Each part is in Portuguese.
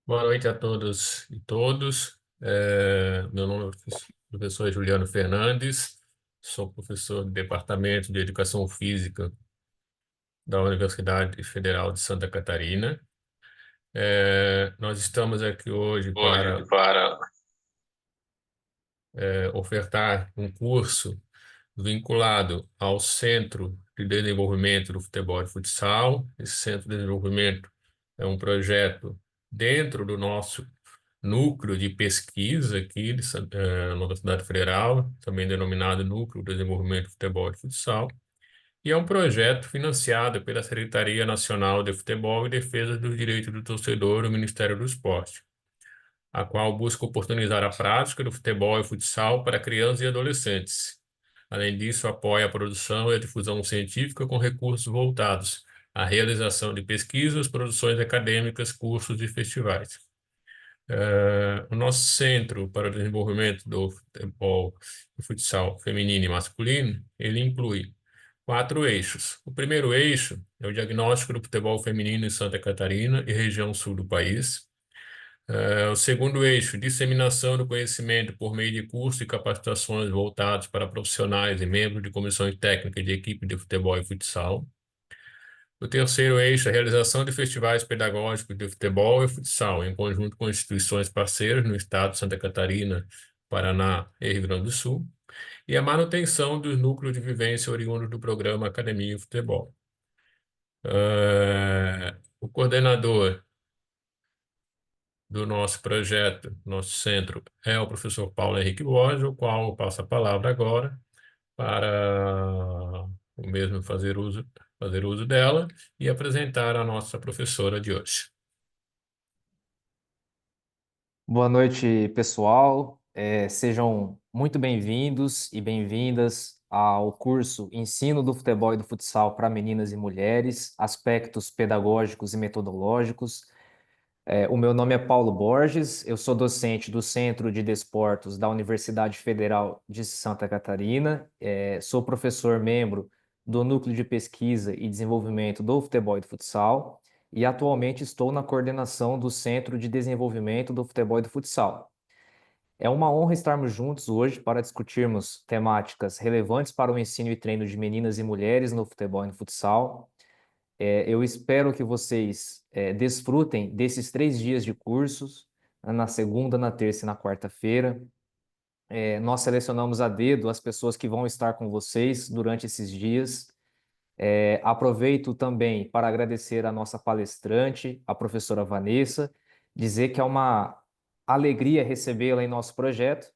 Boa noite a todos e todos. Meu nome é professor Juliano Fernandes, sou professor do Departamento de Educação Física da Universidade Federal de Santa Catarina. Nós estamos aqui hoje Hoje para para ofertar um curso vinculado ao Centro de Desenvolvimento do Futebol e Futsal. Esse Centro de Desenvolvimento é um projeto dentro do nosso núcleo de pesquisa aqui na Universidade Federal, também denominado Núcleo de Desenvolvimento do Futebol e Futsal, e é um projeto financiado pela Secretaria Nacional de Futebol e Defesa dos Direitos do Torcedor do Ministério do Esporte, a qual busca oportunizar a prática do futebol e futsal para crianças e adolescentes. Além disso, apoia a produção e a difusão científica com recursos voltados à realização de pesquisas, produções acadêmicas, cursos e festivais. O nosso Centro para o Desenvolvimento do Futebol e Futsal Feminino e Masculino, ele inclui 4 eixos. O primeiro eixo é o diagnóstico do futebol feminino em Santa Catarina e região sul do país. O segundo eixo, disseminação do conhecimento por meio de cursos e capacitações voltados para profissionais e membros de comissões técnicas de equipe de futebol e futsal. O terceiro eixo é a realização de festivais pedagógicos de futebol e futsal, em conjunto com instituições parceiras no estado de Santa Catarina, Paraná e Rio Grande do Sul. E a manutenção dos núcleos de vivência oriundos do programa Academia e Futebol. O coordenador do nosso projeto, nosso centro, é o professor Paulo Henrique Borges, o qual eu passo a palavra agora para o mesmo fazer uso dela e apresentar a nossa professora de hoje. Boa noite, pessoal. Sejam muito bem-vindos e bem-vindas ao curso Ensino do Futebol e do Futsal para Meninas e Mulheres, Aspectos Pedagógicos e Metodológicos. O meu nome é Paulo Borges, eu sou docente do Centro de Desportos da Universidade Federal de Santa Catarina, sou professor membro do Núcleo de Pesquisa e Desenvolvimento do Futebol e do Futsal e atualmente estou na coordenação do Centro de Desenvolvimento do Futebol e do Futsal. É uma honra estarmos juntos hoje para discutirmos temáticas relevantes para o ensino e treino de meninas e mulheres no futebol e no futsal. Eu espero que vocês desfrutem desses 3 dias de cursos, na segunda, na terça e na quarta-feira. Nós selecionamos a dedo as pessoas que vão estar com vocês durante esses dias. Aproveito também para agradecer a nossa palestrante, a professora Vanessa, dizer que é uma alegria recebê-la em nosso projeto.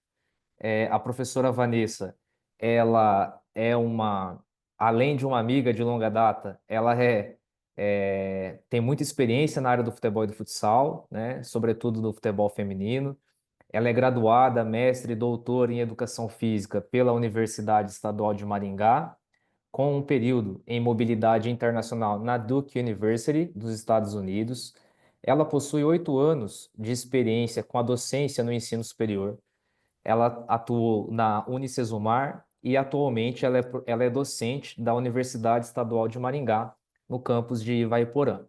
A professora Vanessa, ela é além de uma amiga de longa data, ela tem muita experiência na área do futebol e do futsal, né? Sobretudo do futebol feminino. Ela é graduada, mestre e doutora em Educação Física pela Universidade Estadual de Maringá, com um período em mobilidade internacional na Duke University, dos Estados Unidos. Ela possui 8 anos de experiência com a docência no ensino superior. Ela atuou na Unicesumar e atualmente ela é docente da Universidade Estadual de Maringá, no campus de Ivaiporã.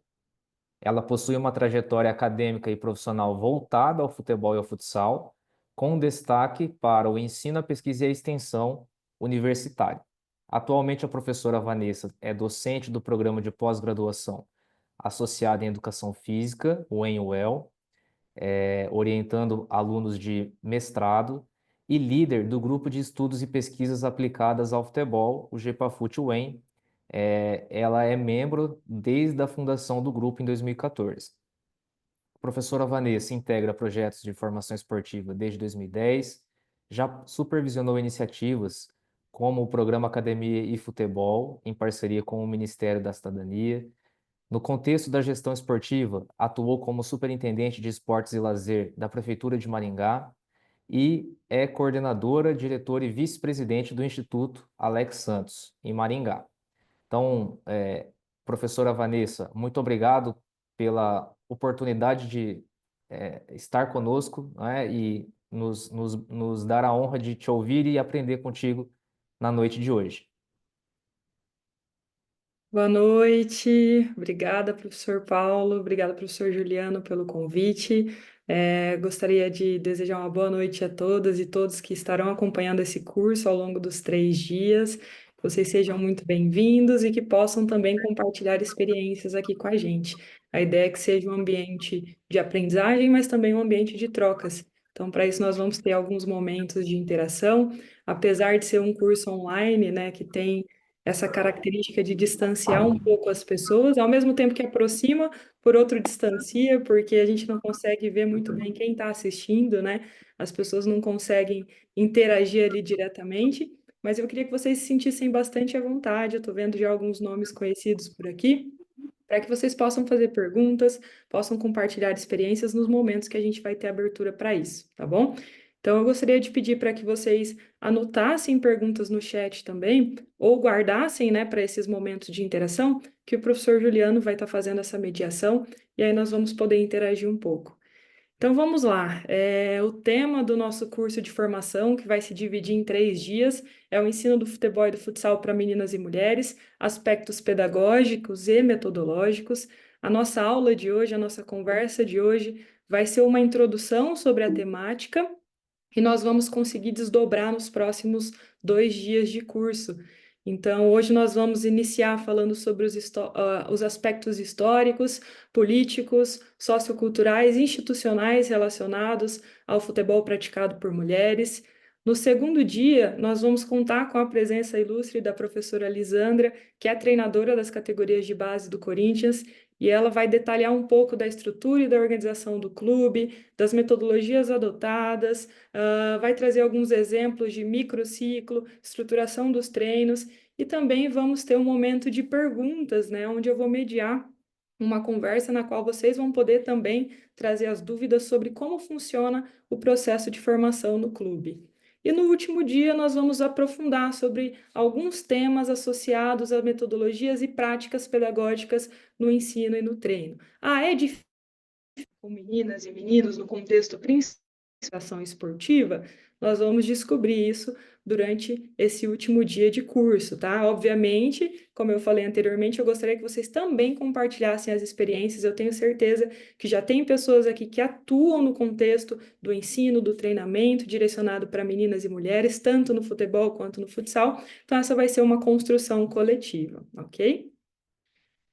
Ela possui uma trajetória acadêmica e profissional voltada ao futebol e ao futsal, com destaque para o ensino, a pesquisa e a extensão universitária. Atualmente, a professora Vanessa é docente do programa de pós-graduação associada em Educação Física, o ENUEL, orientando alunos de mestrado e líder do grupo de estudos e pesquisas aplicadas ao futebol, o GEPAFUT-UEM. Ela é membro desde a fundação do grupo em 2014. A professora Vanessa integra projetos de formação esportiva desde 2010, já supervisionou iniciativas como o Programa Academia e Futebol, em parceria com o Ministério da Cidadania. No contexto da gestão esportiva, atuou como superintendente de esportes e lazer da Prefeitura de Maringá e é coordenadora, diretora e vice-presidente do Instituto Alex Santos, em Maringá. Então, professora Vanessa, muito obrigado pela oportunidade de estar conosco, né, e nos dar a honra de te ouvir e aprender contigo na noite de hoje. Boa noite, obrigada, professor Paulo, obrigada, professor Juliano, pelo convite. Gostaria de desejar uma boa noite a todas e todos que estarão acompanhando esse curso ao longo dos 3 dias. Que vocês sejam muito bem-vindos e que possam também compartilhar experiências aqui com a gente. A ideia é que seja um ambiente de aprendizagem, mas também um ambiente de trocas. Então, para isso, nós vamos ter alguns momentos de interação, apesar de ser um curso online, né, que tem essa característica de distanciar um pouco as pessoas, ao mesmo tempo que aproxima, por outro distancia, porque a gente não consegue ver muito bem quem está assistindo, né? As pessoas não conseguem interagir ali diretamente, mas eu queria que vocês se sentissem bastante à vontade. Eu estou vendo já alguns nomes conhecidos por aqui, para que vocês possam fazer perguntas, possam compartilhar experiências nos momentos que a gente vai ter abertura para isso, tá bom? Então, eu gostaria de pedir para que vocês anotassem perguntas no chat também, ou guardassem, né, para esses momentos de interação, que o professor Juliano vai estar fazendo essa mediação, e aí nós vamos poder interagir um pouco. Então vamos lá. O tema do nosso curso de formação, que vai se dividir em 3 dias, é o ensino do futebol e do futsal para meninas e mulheres, aspectos pedagógicos e metodológicos. A nossa aula de hoje, a nossa conversa de hoje, vai ser uma introdução sobre a temática e nós vamos conseguir desdobrar nos próximos 2 dias de curso. Então, hoje nós vamos iniciar falando sobre os aspectos históricos, políticos, socioculturais e institucionais relacionados ao futebol praticado por mulheres. No segundo dia, nós vamos contar com a presença ilustre da professora Lisandra, que é treinadora das categorias de base do Corinthians, e ela vai detalhar um pouco da estrutura e da organização do clube, das metodologias adotadas, vai trazer alguns exemplos de microciclo, estruturação dos treinos, e também vamos ter um momento de perguntas, né, onde eu vou mediar uma conversa na qual vocês vão poder também trazer as dúvidas sobre como funciona o processo de formação no clube. E no último dia, nós vamos aprofundar sobre alguns temas associados a metodologias e práticas pedagógicas no ensino e no treino. É difícil com meninas e meninos no contexto principal ação esportiva, nós vamos descobrir isso durante esse último dia de curso, tá? Obviamente, como eu falei anteriormente, eu gostaria que vocês também compartilhassem as experiências. Eu tenho certeza que já tem pessoas aqui que atuam no contexto do ensino, do treinamento, direcionado para meninas e mulheres, tanto no futebol quanto no futsal. Então, essa vai ser uma construção coletiva, ok?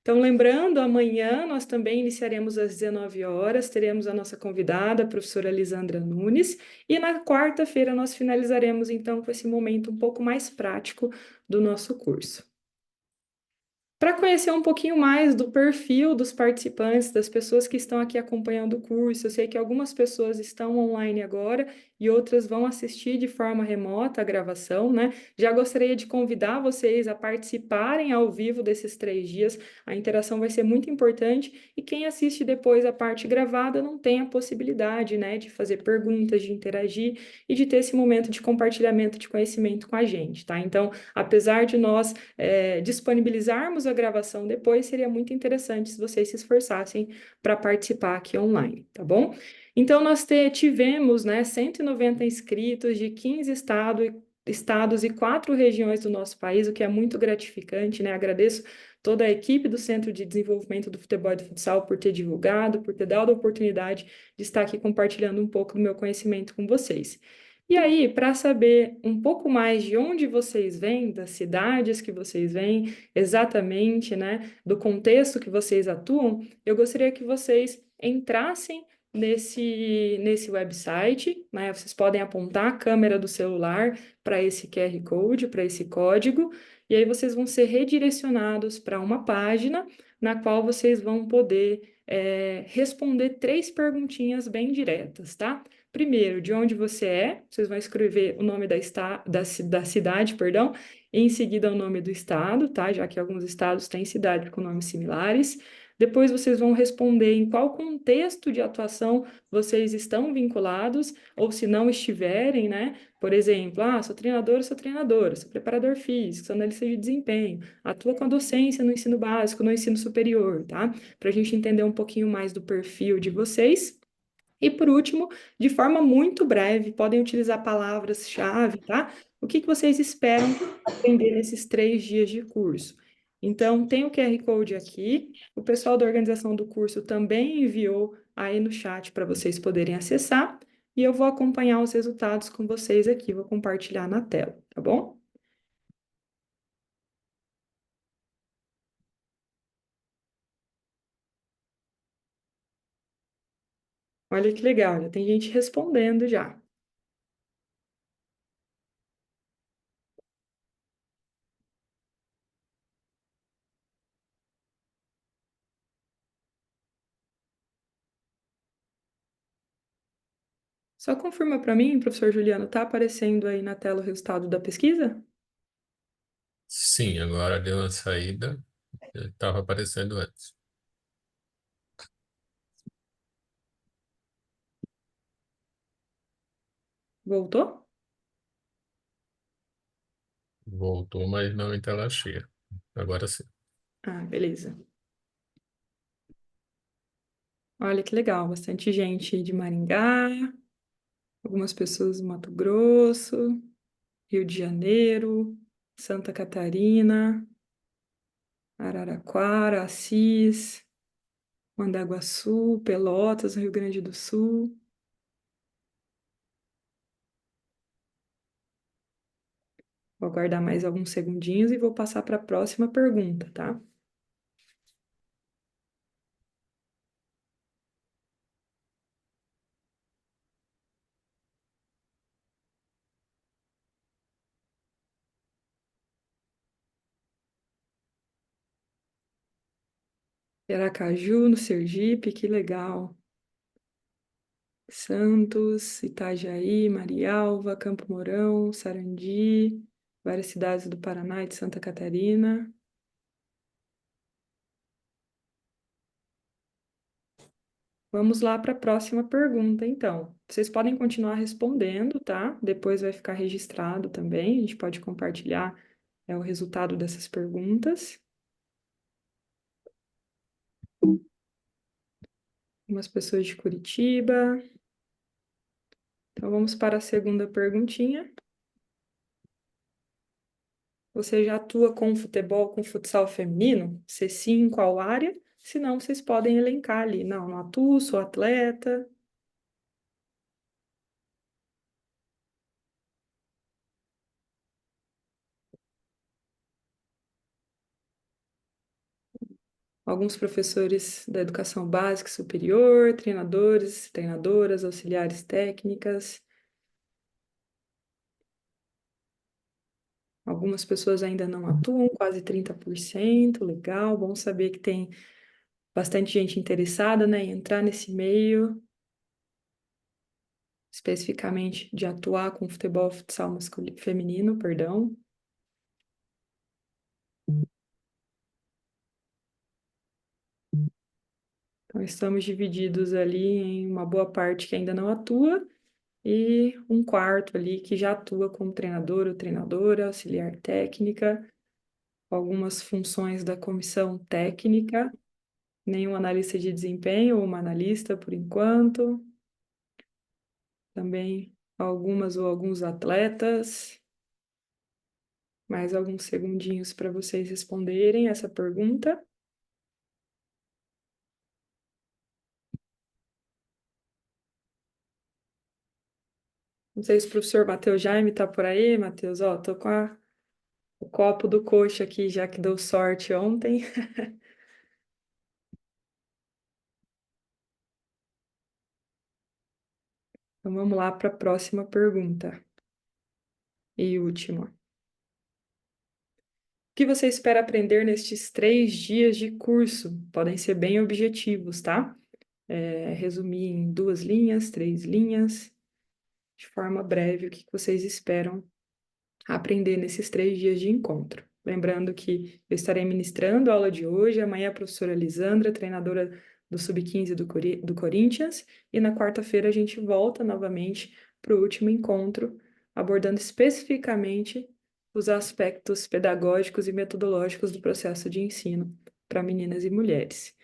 Então, lembrando, amanhã nós também iniciaremos às 19 horas, teremos a nossa convidada, a professora Lisandra Nunes, e na quarta-feira nós finalizaremos então com esse momento um pouco mais prático do nosso curso. Para conhecer um pouquinho mais do perfil dos participantes, das pessoas que estão aqui acompanhando o curso, eu sei que algumas pessoas estão online agora e outras vão assistir de forma remota a gravação, né? Já gostaria de convidar vocês a participarem ao vivo desses 3 dias, a interação vai ser muito importante e quem assiste depois a parte gravada não tem a possibilidade, né, de fazer perguntas, de interagir e de ter esse momento de compartilhamento de conhecimento com a gente, tá? Então, apesar de nós disponibilizarmos a gravação depois, seria muito interessante se vocês se esforçassem para participar aqui online, tá bom? Então, nós tivemos, né, 190 inscritos de 15 estados e 4 regiões do nosso país, o que é muito gratificante, né? Agradeço toda a equipe do Centro de Desenvolvimento do Futebol e do Futsal por ter divulgado, por ter dado a oportunidade de estar aqui compartilhando um pouco do meu conhecimento com vocês. E aí, para saber um pouco mais de onde vocês vêm, das cidades que vocês vêm, exatamente, né, do contexto que vocês atuam, eu gostaria que vocês entrassem nesse website, né? Vocês podem apontar a câmera do celular para esse QR Code, para esse código, e aí vocês vão ser redirecionados para uma página na qual vocês vão poder responder 3 perguntinhas bem diretas, tá? Primeiro, de onde você é, vocês vão escrever o nome da cidade, perdão, e em seguida o nome do estado, tá? Já que alguns estados têm cidades com nomes similares. Depois vocês vão responder em qual contexto de atuação vocês estão vinculados, ou se não estiverem, né? Por exemplo, sou treinadora, sou preparador físico, sou analista de desempenho, atuo com a docência no ensino básico, no ensino superior, tá? Para a gente entender um pouquinho mais do perfil de vocês. E por último, de forma muito breve, podem utilizar palavras-chave, tá? O que vocês esperam aprender nesses 3 dias de curso? Então, tem o QR Code aqui. O pessoal da organização do curso também enviou aí no chat para vocês poderem acessar. E eu vou acompanhar os resultados com vocês aqui, vou compartilhar na tela, tá bom? Olha que legal, já tem gente respondendo já. Só confirma para mim, professor Juliano, tá aparecendo aí na tela o resultado da pesquisa? Sim, agora deu uma saída. Estava aparecendo antes. Voltou? Voltou, mas não em tela cheia. Agora sim. Ah, beleza. Olha que legal, bastante gente de Maringá, algumas pessoas do Mato Grosso, Rio de Janeiro, Santa Catarina, Araraquara, Assis, Mandaguaçu, Pelotas, Rio Grande do Sul. Vou aguardar mais alguns segundinhos e vou passar para a próxima pergunta, tá? Aracaju, no Sergipe, que legal. Santos, Itajaí, Marialva, Campo Mourão, Sarandi, várias cidades do Paraná e de Santa Catarina. Vamos lá para a próxima pergunta, então. Vocês podem continuar respondendo, tá? Depois vai ficar registrado também. A gente pode compartilhar o resultado dessas perguntas. Umas pessoas de Curitiba. Então, vamos para a segunda perguntinha. Você já atua com futebol, com futsal feminino? Se sim, em qual área? Se não, vocês podem elencar ali. Não, não atuo, sou atleta. Alguns professores da educação básica e superior, treinadores, treinadoras, auxiliares técnicas. Algumas pessoas ainda não atuam, quase 30%. Legal, bom saber que tem bastante gente interessada, né, em entrar nesse meio, especificamente de atuar com futebol, futsal feminino, perdão. Então, estamos divididos ali em uma boa parte que ainda não atua e um quarto ali que já atua como treinador ou treinadora, auxiliar técnica, algumas funções da comissão técnica, nenhum analista de desempenho ou uma analista por enquanto, também algumas ou alguns atletas. Mais alguns segundinhos para vocês responderem essa pergunta. Não sei se o professor Matheus Jaime está por aí. Matheus, ó, tô com o copo do coxa aqui, já que deu sorte ontem. Então vamos lá para a próxima pergunta. E última. O que você espera aprender nestes 3 dias de curso? Podem ser bem objetivos, tá? Resumir em 2 linhas, 3 linhas, de forma breve, o que vocês esperam aprender nesses 3 dias de encontro. Lembrando que eu estarei ministrando a aula de hoje, amanhã a professora Lisandra, treinadora do Sub-15 do Corinthians, e na quarta-feira a gente volta novamente para o último encontro, abordando especificamente os aspectos pedagógicos e metodológicos do processo de ensino para meninas e mulheres.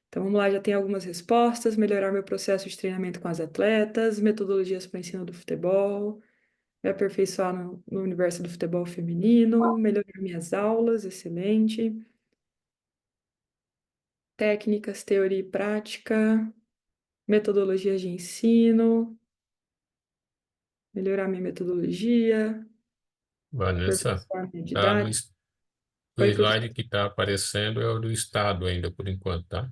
Então vamos lá, já tem algumas respostas: melhorar meu processo de treinamento com as atletas, metodologias para o ensino do futebol, me aperfeiçoar no universo do futebol feminino, melhorar minhas aulas, excelente. técnicas, teoria e prática, metodologias de ensino, melhorar minha metodologia, Vanessa, aperfeiçoar minha tá no, didática. o Oi, slide professor. que está aparecendo é o do estado ainda, por enquanto, tá?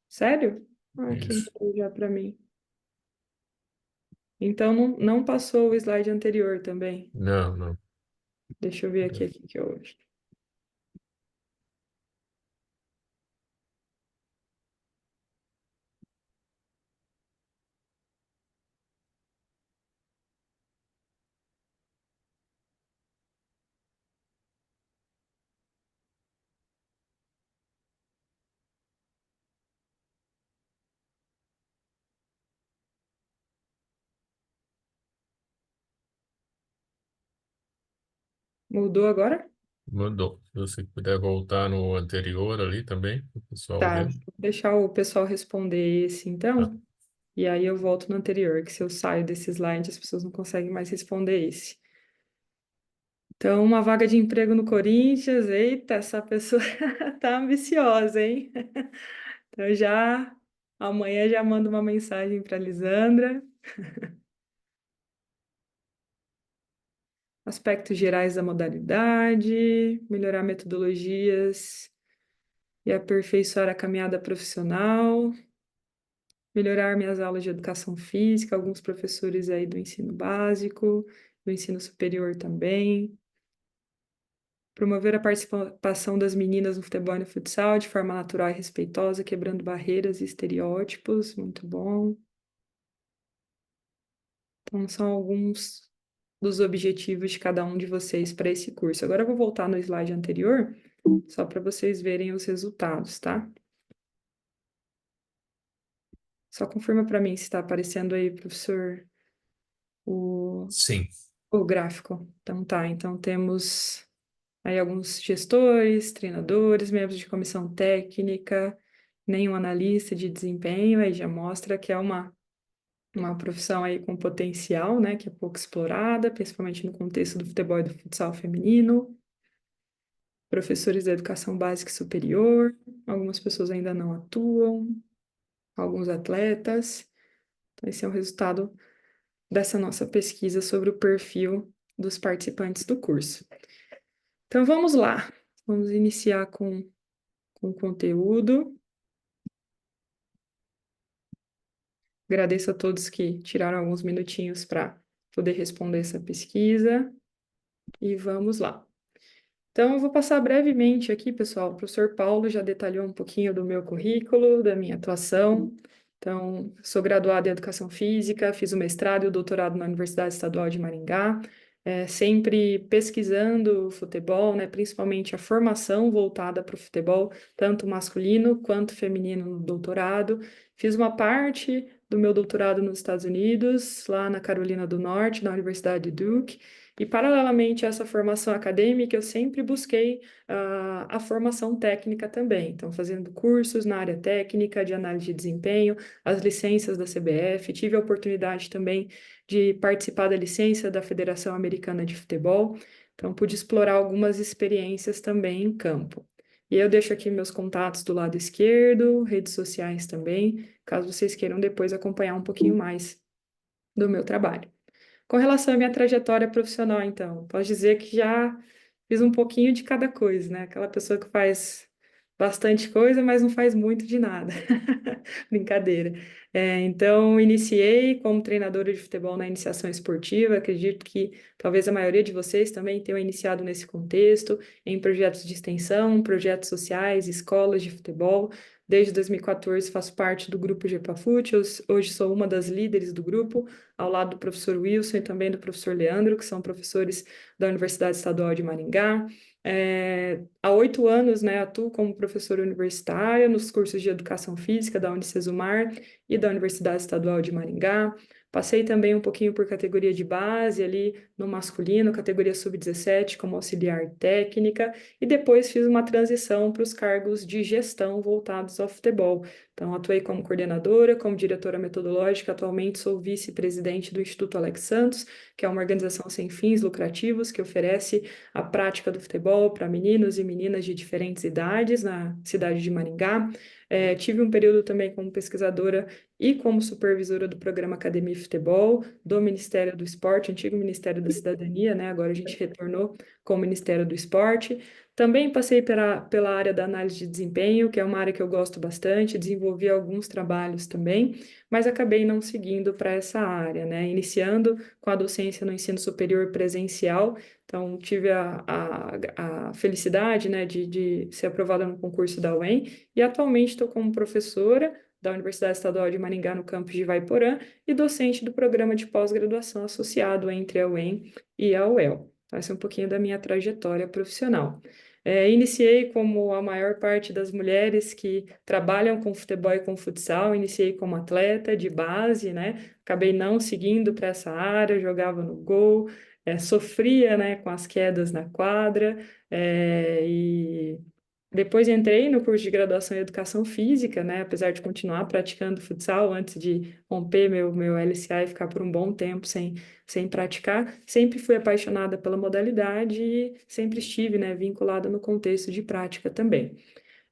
Sério? Ah, aqui Isso. entrou já para mim. Então não passou o slide anterior também. Não, não. Deixa eu ver aqui que eu... Mudou agora? Mudou. Se você puder voltar no anterior ali também, para o pessoal Tá, ver. vou deixar o pessoal responder esse Tá. então, e aí eu volto no anterior, que se eu saio desse slide as pessoas não conseguem mais responder esse. Então, uma vaga de emprego no Corinthians, eita, essa pessoa tá ambiciosa, hein? Então já amanhã já mando uma mensagem para Lisandra. Aspectos gerais da modalidade, melhorar metodologias e aperfeiçoar a caminhada profissional, melhorar minhas aulas de educação física, alguns professores aí do ensino básico, do ensino superior também. Promover a participação das meninas no futebol e no futsal de forma natural e respeitosa, quebrando barreiras e estereótipos. Muito bom. Então, são alguns dos objetivos de cada um de vocês para esse curso. Agora eu vou voltar no slide anterior, só para vocês verem os resultados, tá? Só confirma para mim se está aparecendo aí, professor, o, Sim. o gráfico. Então tá, então temos aí alguns gestores, treinadores, membros de comissão técnica, nenhum analista de desempenho, aí já mostra que é uma profissão aí com potencial, né, que é pouco explorada, principalmente no contexto do futebol e do futsal feminino. Professores da educação básica e superior, algumas pessoas ainda não atuam, alguns atletas. Então, esse é o resultado dessa nossa pesquisa sobre o perfil dos participantes do curso. Então, vamos lá. Vamos iniciar com o conteúdo. Agradeço a todos que tiraram alguns minutinhos para poder responder essa pesquisa. E vamos lá. Então, eu vou passar brevemente aqui, pessoal. O professor Paulo já detalhou um pouquinho do meu currículo, da minha atuação. Então, sou graduada em Educação Física, fiz o mestrado e o doutorado na Universidade Estadual de Maringá, sempre pesquisando futebol, né, principalmente a formação voltada para o futebol, tanto masculino quanto feminino no doutorado. Fiz uma parte do meu doutorado nos Estados Unidos, lá na Carolina do Norte, na Universidade de Duke. E, paralelamente a essa formação acadêmica, eu sempre busquei a formação técnica também. Então, fazendo cursos na área técnica, de análise de desempenho, as licenças da CBF. Tive a oportunidade também de participar da licença da Federação Americana de Futebol. Então, pude explorar algumas experiências também em campo. E eu deixo aqui meus contatos do lado esquerdo, redes sociais também, caso vocês queiram depois acompanhar um pouquinho mais do meu trabalho. Com relação à minha trajetória profissional, então, posso dizer que já fiz um pouquinho de cada coisa, né? Aquela pessoa que faz bastante coisa, mas não faz muito de nada. Brincadeira. Então, iniciei como treinadora de futebol na iniciação esportiva. Acredito que talvez a maioria de vocês também tenham iniciado nesse contexto, em projetos de extensão, projetos sociais, escolas de futebol. Desde 2014 faço parte do grupo GEPAFUT, hoje sou uma das líderes do grupo, ao lado do professor Wilson e também do professor Leandro, que são professores da Universidade Estadual de Maringá. Há 8 anos, né, atuo como professora universitária nos cursos de Educação Física da Unicesumar e da Universidade Estadual de Maringá. Passei também um pouquinho por categoria de base ali no masculino, categoria sub-17 como auxiliar técnica, e depois fiz uma transição para os cargos de gestão voltados ao futebol. Então, atuei como coordenadora, como diretora metodológica, atualmente sou vice-presidente do Instituto Alex Santos, que é uma organização sem fins lucrativos que oferece a prática do futebol para meninos e meninas de diferentes idades na cidade de Maringá. Tive um período também como pesquisadora e como supervisora do programa Academia e Futebol do Ministério do Esporte, antigo Ministério da Cidadania, né? Agora a gente retornou com o Ministério do Esporte. Também passei pela área da análise de desempenho, que é uma área que eu gosto bastante, desenvolvi alguns trabalhos também, mas acabei não seguindo para essa área, né? Iniciando com a docência no ensino superior presencial, então tive a felicidade, né, de ser aprovada no concurso da UEM, e atualmente estou como professora da Universidade Estadual de Maringá, no campus de Ivaiporã, e docente do programa de pós-graduação associado entre a UEM e a UEL. Essa é um pouquinho da minha trajetória profissional. Iniciei como a maior parte das mulheres que trabalham com futebol e com futsal, iniciei como atleta de base, né? Acabei não seguindo para essa área, jogava no gol, sofria, né, com as quedas na quadra, e depois entrei no curso de graduação em Educação Física, né? Apesar de continuar praticando futsal antes de romper meu LCA e ficar por um bom tempo sem praticar, sempre fui apaixonada pela modalidade e sempre estive, né, vinculada no contexto de prática também.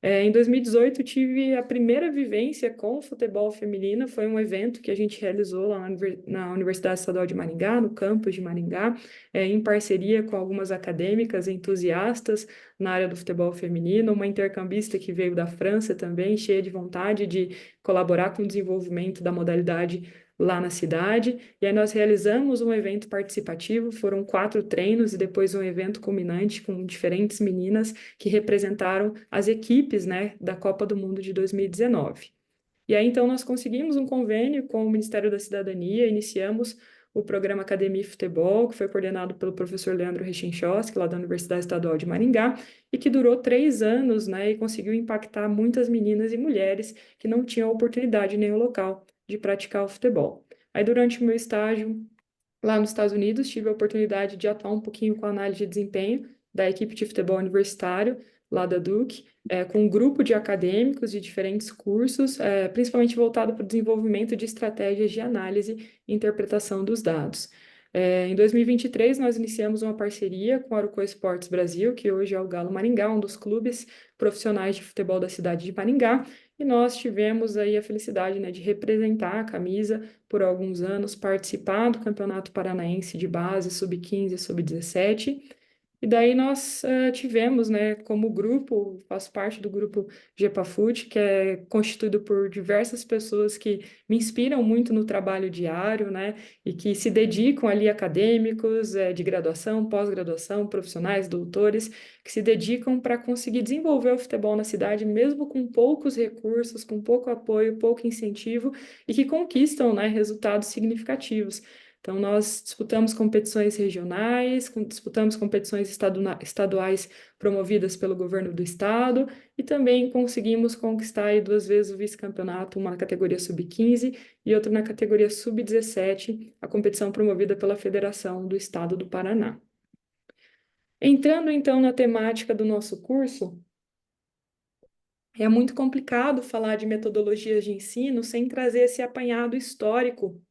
Em 2018, tive a primeira vivência com o futebol feminino. Foi um evento que a gente realizou lá na Universidade Estadual de Maringá, no campus de Maringá, em parceria com algumas acadêmicas entusiastas na área do futebol feminino, uma intercambista que veio da França também, cheia de vontade de colaborar com o desenvolvimento da modalidade lá na cidade. E aí nós realizamos um evento participativo, foram 4 treinos e depois um evento culminante com diferentes meninas que representaram as equipes, né, da Copa do Mundo de 2019. E aí, então, nós conseguimos um convênio com o Ministério da Cidadania, iniciamos o programa Academia e Futebol, que foi coordenado pelo professor Leandro Rechinchowski, lá da Universidade Estadual de Maringá, e que durou 3 anos, né, e conseguiu impactar muitas meninas e mulheres que não tinham oportunidade nem o local de praticar o futebol. Aí, durante o meu estágio lá nos Estados Unidos, tive a oportunidade de atuar um pouquinho com a análise de desempenho da equipe de futebol universitário lá da Duke, com um grupo de acadêmicos de diferentes cursos, principalmente voltado para o desenvolvimento de estratégias de análise e interpretação dos dados. Em 2023, nós iniciamos uma parceria com a Aruco Esportes Brasil, que hoje é o Galo Maringá, um dos clubes profissionais de futebol da cidade de Maringá, e nós tivemos aí a felicidade, né, de representar a camisa por alguns anos, participar do Campeonato Paranaense de Base, Sub-15 e Sub-17. E daí nós tivemos, né, como grupo, faço parte do grupo GEPAFUT, que é constituído por diversas pessoas que me inspiram muito no trabalho diário, né, e que se dedicam ali, acadêmicos, de graduação, pós-graduação, profissionais, doutores, que se dedicam para conseguir desenvolver o futebol na cidade, mesmo com poucos recursos, com pouco apoio, pouco incentivo, e que conquistam, né, resultados significativos. Então, nós disputamos competições regionais, disputamos competições estaduais promovidas pelo governo do estado e também conseguimos conquistar aí 2 vezes o vice-campeonato, uma na categoria sub-15 e outra na categoria sub-17, a competição promovida pela Federação do Estado do Paraná. Entrando então na temática do nosso curso, é muito complicado falar de metodologias de ensino sem trazer esse apanhado histórico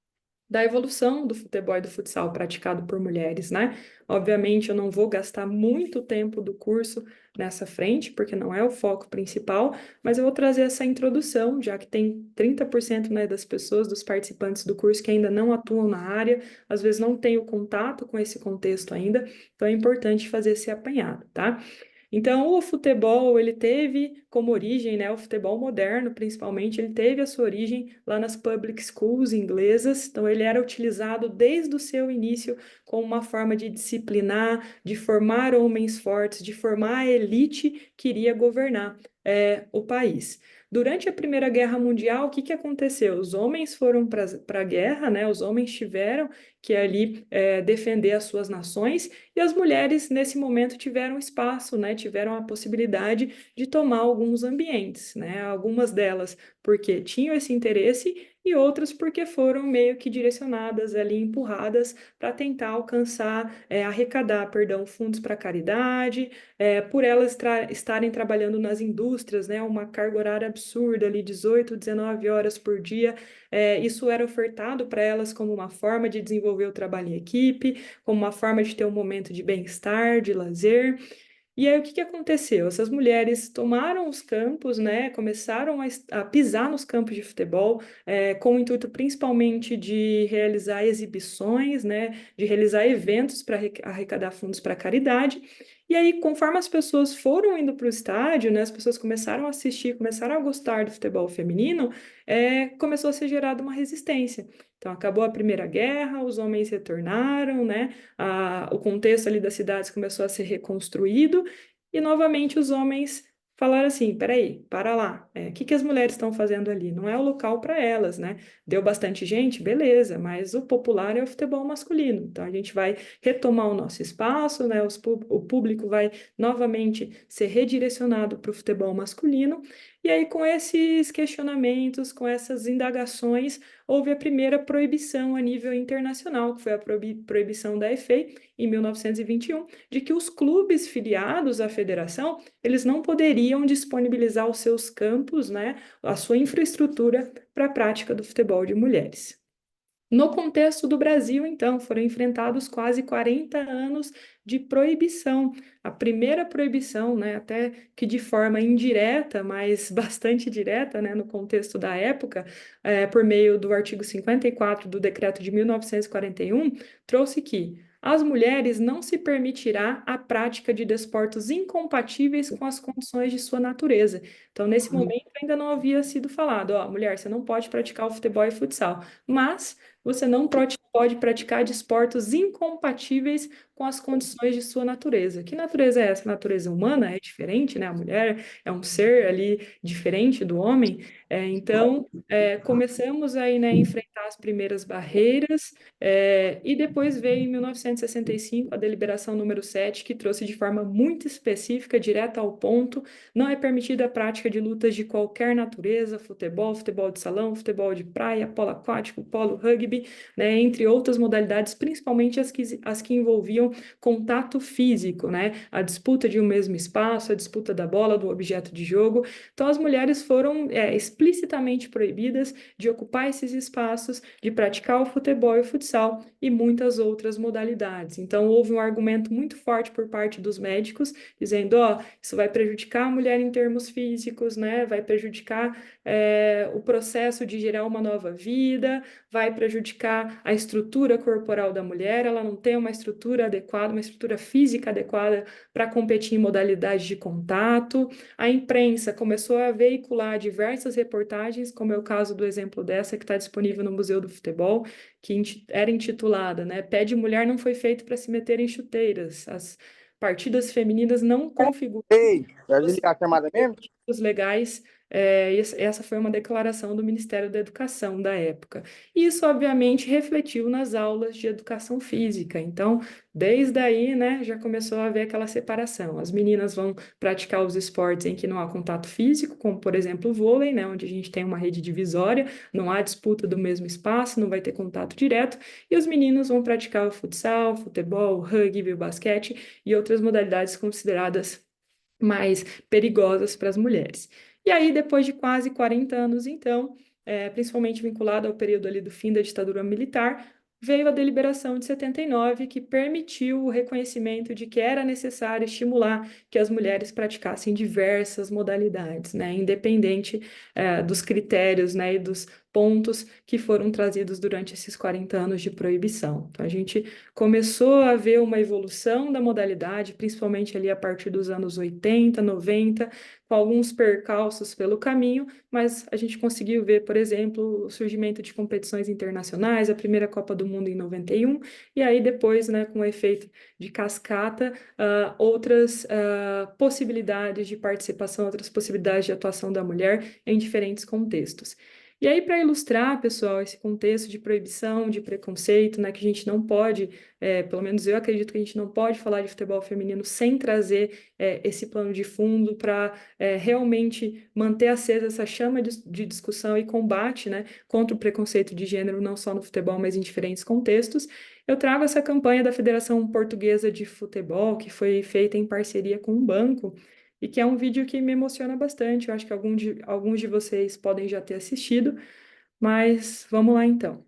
da evolução do futebol e do futsal praticado por mulheres, né? Obviamente, eu não vou gastar muito tempo do curso nessa frente, porque não é o foco principal, mas eu vou trazer essa introdução, já que tem 30%, né, das pessoas, dos participantes do curso que ainda não atuam na área, às vezes não têm o contato com esse contexto ainda, então é importante fazer esse apanhado, tá? Então, o futebol, ele teve como origem, né, o futebol moderno, principalmente, ele teve a sua origem lá nas public schools inglesas, então ele era utilizado desde o seu início como uma forma de disciplinar, de formar homens fortes, de formar a elite que iria governar o país. Durante a Primeira Guerra Mundial, o que que aconteceu? Os homens foram para a guerra, né? Os homens tiveram que ali defender as suas nações e as mulheres, nesse momento, tiveram espaço, né? Tiveram a possibilidade de tomar alguns ambientes, né? Algumas delas porque tinham esse interesse e outras porque foram meio que direcionadas ali, empurradas para tentar alcançar, arrecadar, perdão, fundos para caridade, por elas estarem trabalhando nas indústrias, né? Uma carga horária absurda ali, 18, 19 horas por dia, isso era ofertado para elas como uma forma de desenvolver o trabalho em equipe, como uma forma de ter um momento de bem-estar, de lazer. E aí, o que que aconteceu? Essas mulheres tomaram os campos, né, começaram a pisar nos campos de futebol, com o intuito principalmente de realizar exibições, né, de realizar eventos para arrecadar fundos para caridade. E aí, conforme as pessoas foram indo para o estádio, né, as pessoas começaram a assistir, começaram a gostar do futebol feminino, começou a ser gerada uma resistência. Então, acabou a Primeira Guerra, os homens retornaram, né, o contexto ali das cidades começou a ser reconstruído, e novamente os homens falaram assim: peraí, para lá, o que que as mulheres estão fazendo ali? Não é o local para elas, né? Deu bastante gente, beleza, mas o popular é o futebol masculino. Então a gente vai retomar o nosso espaço, né? O público vai novamente ser redirecionado para o futebol masculino. E aí, com esses questionamentos, com essas indagações, houve a primeira proibição a nível internacional, que foi a proibição da FA, em 1921, de que os clubes filiados à federação, eles não poderiam disponibilizar os seus campos, né, a sua infraestrutura para a prática do futebol de mulheres. No contexto do Brasil, então, foram enfrentados quase 40 anos de proibição. A primeira proibição, né, até que de forma indireta, mas bastante direta, né, no contexto da época, por meio do artigo 54 do Decreto de 1941, trouxe que às mulheres não se permitirá a prática de desportos incompatíveis com as condições de sua natureza. Então, nesse momento, ainda não havia sido falado, ó, mulher, você não pode praticar o futebol e futsal, mas você não pode praticar desportos incompatíveis com as condições de sua natureza. Que natureza é essa? A natureza humana é diferente, né? A mulher é um ser ali diferente do homem. Então, começamos aí, né, a enfrentar as primeiras barreiras, e depois veio em 1965 a deliberação número 7, que trouxe de forma muito específica, direta ao ponto: não é permitida a prática de lutas de qualquer natureza, futebol, futebol de salão, futebol de praia, polo aquático, polo rugby, né, entre outras modalidades, principalmente as que envolviam contato físico, né, a disputa de um mesmo espaço, a disputa da bola, do objeto de jogo. Então, as mulheres foram explicitamente proibidas de ocupar esses espaços, de praticar o futebol e o futsal e muitas outras modalidades. Então, houve um argumento muito forte por parte dos médicos, dizendo, ó, isso vai prejudicar a mulher em termos físicos, né, vai prejudicar o processo de gerar uma nova vida, vai prejudicar a estrutura corporal da mulher, ela não tem uma estrutura adequada, uma estrutura física adequada para competir em modalidades de contato. A imprensa começou a veicular diversas reportagens, como é o caso do exemplo dessa, que está disponível no Museu do Futebol, que era intitulada, né, Pé de Mulher não foi feito para se meter em chuteiras. As partidas femininas não configuram Ei, vai desligar a chamada mesmo? os legais. Essa foi uma declaração do Ministério da Educação da época. E isso, obviamente, refletiu nas aulas de educação física. Então, desde aí, né, já começou a haver aquela separação. As meninas vão praticar os esportes em que não há contato físico, como, por exemplo, o vôlei, né, onde a gente tem uma rede divisória, não há disputa do mesmo espaço, não vai ter contato direto. E os meninos vão praticar o futsal, futebol, rugby, o basquete e outras modalidades consideradas mais perigosas para as mulheres. E aí, depois de quase 40 anos, então, principalmente vinculado ao período ali do fim da ditadura militar, veio a deliberação de 79, que permitiu o reconhecimento de que era necessário estimular que as mulheres praticassem diversas modalidades, né, independente dos critérios, né, e dos pontos que foram trazidos durante esses 40 anos de proibição. Então, a gente começou a ver uma evolução da modalidade, principalmente ali a partir dos anos 80, 90, com alguns percalços pelo caminho, mas a gente conseguiu ver, por exemplo, o surgimento de competições internacionais, a primeira Copa do Mundo em 91, e aí depois, né, com o efeito de cascata, outras possibilidades de participação, outras possibilidades de atuação da mulher em diferentes contextos. E aí, para ilustrar, pessoal, esse contexto de proibição, de preconceito, né, que a gente não pode, pelo menos eu acredito que a gente não pode falar de futebol feminino sem trazer esse plano de fundo para realmente manter acesa essa chama de discussão e combate, né, contra o preconceito de gênero, não só no futebol, mas em diferentes contextos. Eu trago essa campanha da Federação Portuguesa de Futebol, que foi feita em parceria com um banco, e que é um vídeo que me emociona bastante. Eu acho que alguns de vocês podem já ter assistido, mas vamos lá então.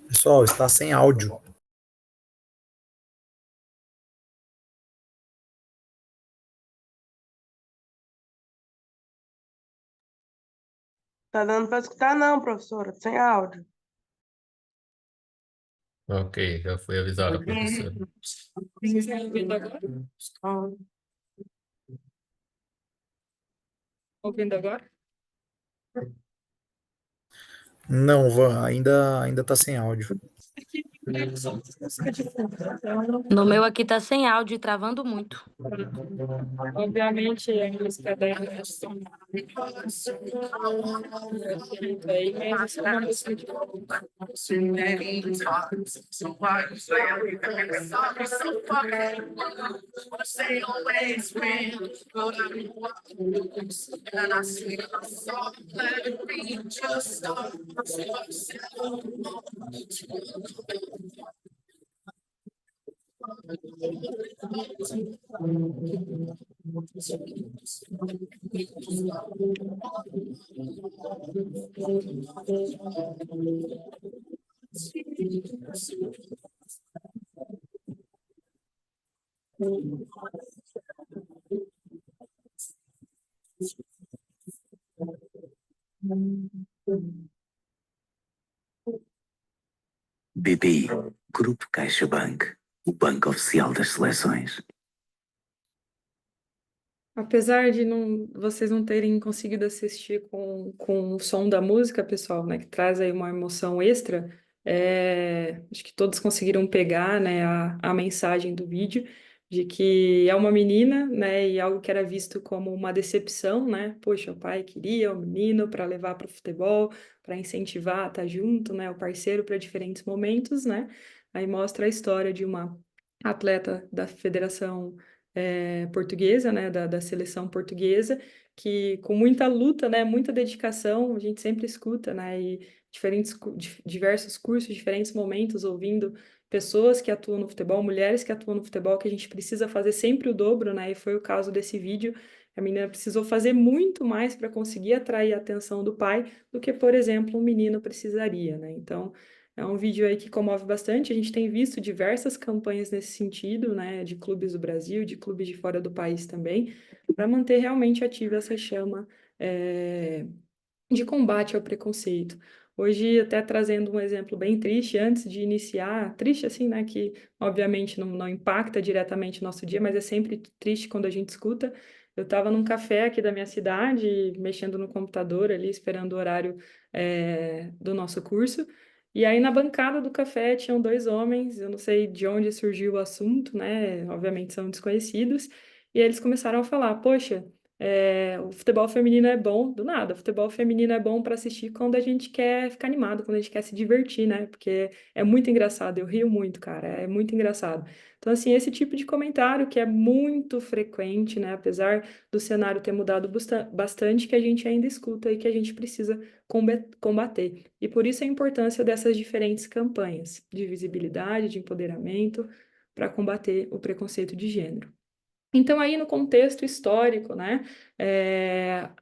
Pessoal, está sem áudio. Tá dando para escutar, não, professora, sem áudio. Ok, já foi avisado a professora. Vocês estão ouvindo agora? Ouvindo agora? Não, Van, ainda está sem áudio. No meu aqui tá sem áudio e travando muito. Obviamente, a música da aí, mas isso é uma música de BPI, Grupo CaixaBank, o banco oficial das seleções. Apesar de vocês não terem conseguido assistir com o som da música, pessoal, né, que traz aí uma emoção extra, acho que todos conseguiram pegar, né, a mensagem do vídeo de que é uma menina, né, e algo que era visto como uma decepção, né, poxa, o pai queria o menino para levar para o futebol, para incentivar, a estar junto, né, o parceiro para diferentes momentos, né, aí mostra a história de uma atleta da Federação portuguesa, né, da seleção portuguesa, que com muita luta, né, muita dedicação, a gente sempre escuta, né, e diversos cursos, diferentes momentos, ouvindo pessoas que atuam no futebol, mulheres que atuam no futebol, que a gente precisa fazer sempre o dobro, né, e foi o caso desse vídeo. A menina precisou fazer muito mais para conseguir atrair a atenção do pai do que, por exemplo, um menino precisaria, né? Então, é um vídeo aí que comove bastante. A gente tem visto diversas campanhas nesse sentido, né, de clubes do Brasil, de clubes de fora do país também, para manter realmente ativa essa chama de combate ao preconceito. Hoje, até trazendo um exemplo bem triste, antes de iniciar, triste assim, né, que obviamente não impacta diretamente o nosso dia, mas é sempre triste quando a gente escuta. Eu estava num café aqui da minha cidade, mexendo no computador ali, esperando o horário do nosso curso, e aí na bancada do café tinham dois homens, eu não sei de onde surgiu o assunto, né, obviamente são desconhecidos, e eles começaram a falar, poxa, o futebol feminino é bom, do nada. O futebol feminino é bom para assistir quando a gente quer ficar animado, quando a gente quer se divertir, né? Porque é muito engraçado, eu rio muito, cara, é muito engraçado. Então, assim, esse tipo de comentário que é muito frequente, né? Apesar do cenário ter mudado bastante, que a gente ainda escuta e que a gente precisa combater. E por isso a importância dessas diferentes campanhas de visibilidade, de empoderamento, para combater o preconceito de gênero. Então, aí no contexto histórico, né,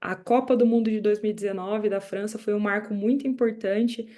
a Copa do Mundo de 2019 da França foi um marco muito importante,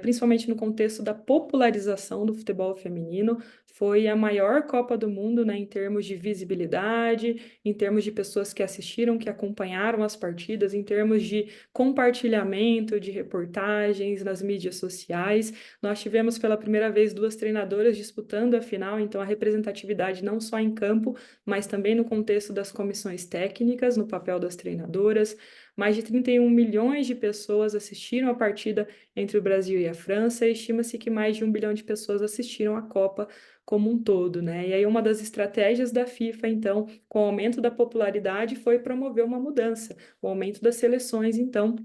principalmente no contexto da popularização do futebol feminino. Foi a maior Copa do Mundo, né, em termos de visibilidade, em termos de pessoas que assistiram, que acompanharam as partidas, em termos de compartilhamento de reportagens nas mídias sociais. Nós tivemos pela primeira vez duas treinadoras disputando a final, então a representatividade não só em campo, mas também no contexto das comissões técnicas, no papel das treinadoras. Mais de 31 milhões de pessoas assistiram a partida entre o Brasil e a França, e estima-se que mais de 1 bilhão de pessoas assistiram a Copa como um todo, né? E aí uma das estratégias da FIFA, então, com o aumento da popularidade, foi promover uma mudança, o aumento das seleções, então,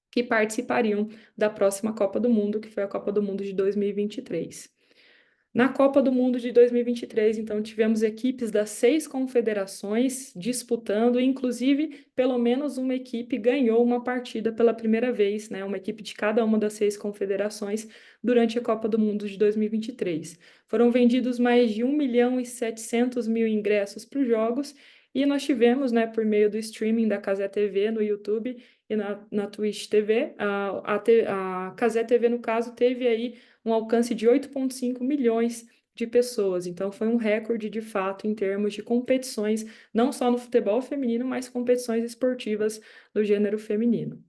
que participariam da próxima Copa do Mundo, que foi a Copa do Mundo de 2023. Na Copa do Mundo de 2023, então, tivemos equipes das 6 confederações disputando, inclusive, pelo menos uma equipe ganhou uma partida pela primeira vez, né? Uma equipe de cada uma das 6 confederações durante a Copa do Mundo de 2023. Foram vendidos mais de 1 milhão e 700 mil ingressos para os jogos, e nós tivemos, né, por meio do streaming da Cazé TV no YouTube e na Twitch TV, a Cazé TV, no caso, teve aí um alcance de 8,5 milhões de pessoas. Então, foi um recorde, de fato, em termos de competições, não só no futebol feminino, mas competições esportivas do gênero feminino.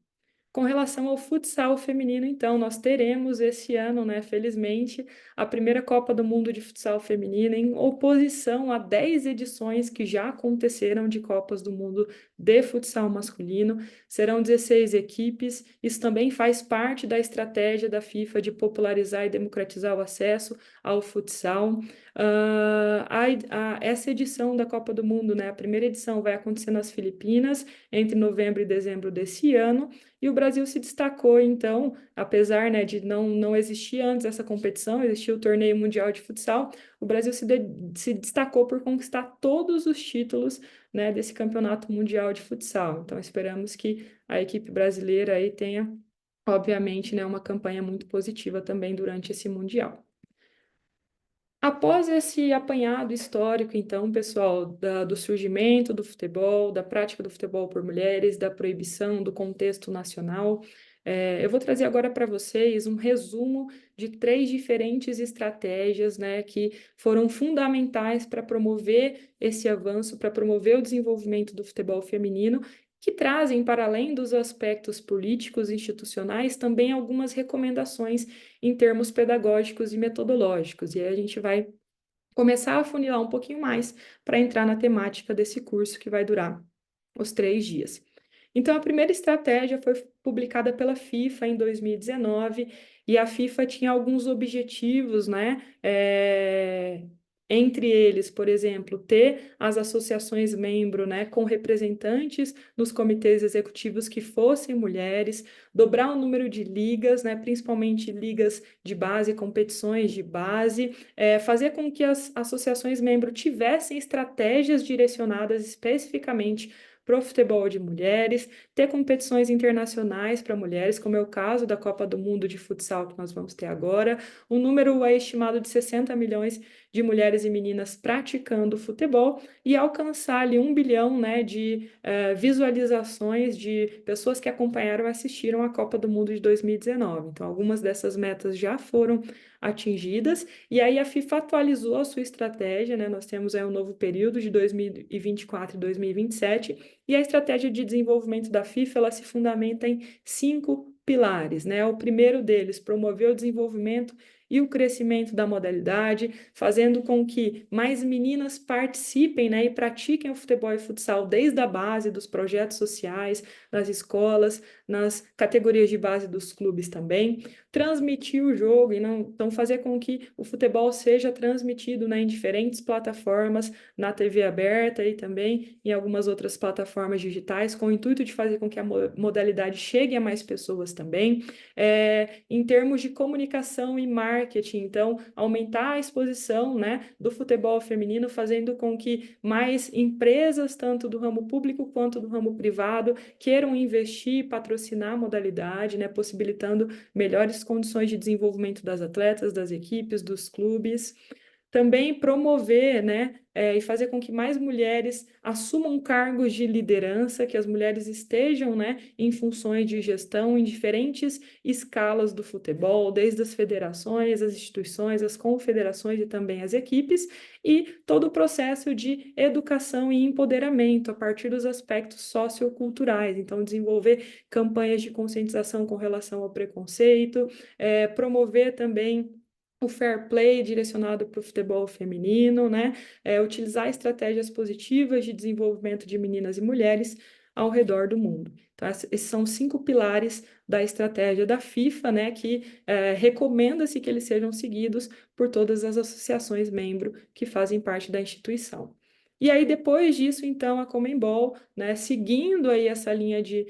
Com relação ao futsal feminino, então, nós teremos esse ano, né, felizmente, a primeira Copa do Mundo de Futsal Feminino, em oposição a 10 edições que já aconteceram de Copas do Mundo de futsal masculino. Serão 16 equipes. Isso também faz parte da estratégia da FIFA de popularizar e democratizar o acesso ao futsal. Essa edição da Copa do Mundo, né, a primeira edição vai acontecer nas Filipinas, entre novembro e dezembro desse ano. E o Brasil se destacou, então, apesar, né, de não existir antes essa competição, existia o Torneio Mundial de Futsal, o Brasil se destacou por conquistar todos os títulos, né, desse Campeonato Mundial de Futsal. Então, esperamos que a equipe brasileira aí tenha, obviamente, né, uma campanha muito positiva também durante esse Mundial. Após esse apanhado histórico, então, pessoal, do surgimento do futebol, da prática do futebol por mulheres, da proibição, do contexto nacional, eu vou trazer agora para vocês um resumo de 3 diferentes estratégias, né, que foram fundamentais para promover esse avanço, para promover o desenvolvimento do futebol feminino, que trazem, para além dos aspectos políticos e institucionais, também algumas recomendações em termos pedagógicos e metodológicos. E aí a gente vai começar a funilar um pouquinho mais para entrar na temática desse curso que vai durar os 3 dias. Então, a primeira estratégia foi publicada pela FIFA em 2019 e a FIFA tinha alguns objetivos, né? Entre eles, por exemplo, ter as associações membro, né, com representantes nos comitês executivos que fossem mulheres, dobrar o número de ligas, né, principalmente ligas de base, competições de base, fazer com que as associações membro tivessem estratégias direcionadas especificamente para o futebol de mulheres, ter competições internacionais para mulheres, como é o caso da Copa do Mundo de Futsal que nós vamos ter agora. O número é estimado de 60 milhões de mulheres e meninas praticando futebol e alcançar ali 1 bilhão, né, de visualizações de pessoas que acompanharam e assistiram a Copa do Mundo de 2019. Então, algumas dessas metas já foram atingidas, e aí a FIFA atualizou a sua estratégia, né? Nós temos aí um novo período de 2024 e 2027, e a estratégia de desenvolvimento da FIFA, ela se fundamenta em 5 pilares, né? O primeiro deles, promover o desenvolvimento e o crescimento da modalidade, fazendo com que mais meninas participem, né, e pratiquem o futebol e futsal desde a base dos projetos sociais, nas escolas, nas categorias de base dos clubes também, transmitir o jogo e então fazer com que o futebol seja transmitido, né, em diferentes plataformas, na TV aberta e também em algumas outras plataformas digitais, com o intuito de fazer com que a modalidade chegue a mais pessoas também. Em termos de comunicação e marketing, então, aumentar a exposição, né, do futebol feminino, fazendo com que mais empresas, tanto do ramo público quanto do ramo privado, queiram investir e patrocinar a modalidade, né, possibilitando melhores condições de desenvolvimento das atletas, das equipes, dos clubes. Também promover, né, e fazer com que mais mulheres assumam cargos de liderança, que as mulheres estejam, né, em funções de gestão em diferentes escalas do futebol, desde as federações, as instituições, as confederações e também as equipes, e todo o processo de educação e empoderamento a partir dos aspectos socioculturais. Então, desenvolver campanhas de conscientização com relação ao preconceito, promover também o fair play direcionado para o futebol feminino, né? Utilizar estratégias positivas de desenvolvimento de meninas e mulheres ao redor do mundo. Então, esses são 5 pilares da estratégia da FIFA, né? Que recomenda-se que eles sejam seguidos por todas as associações membro que fazem parte da instituição. E aí, depois disso, então, a Conmebol, né, seguindo aí essa linha de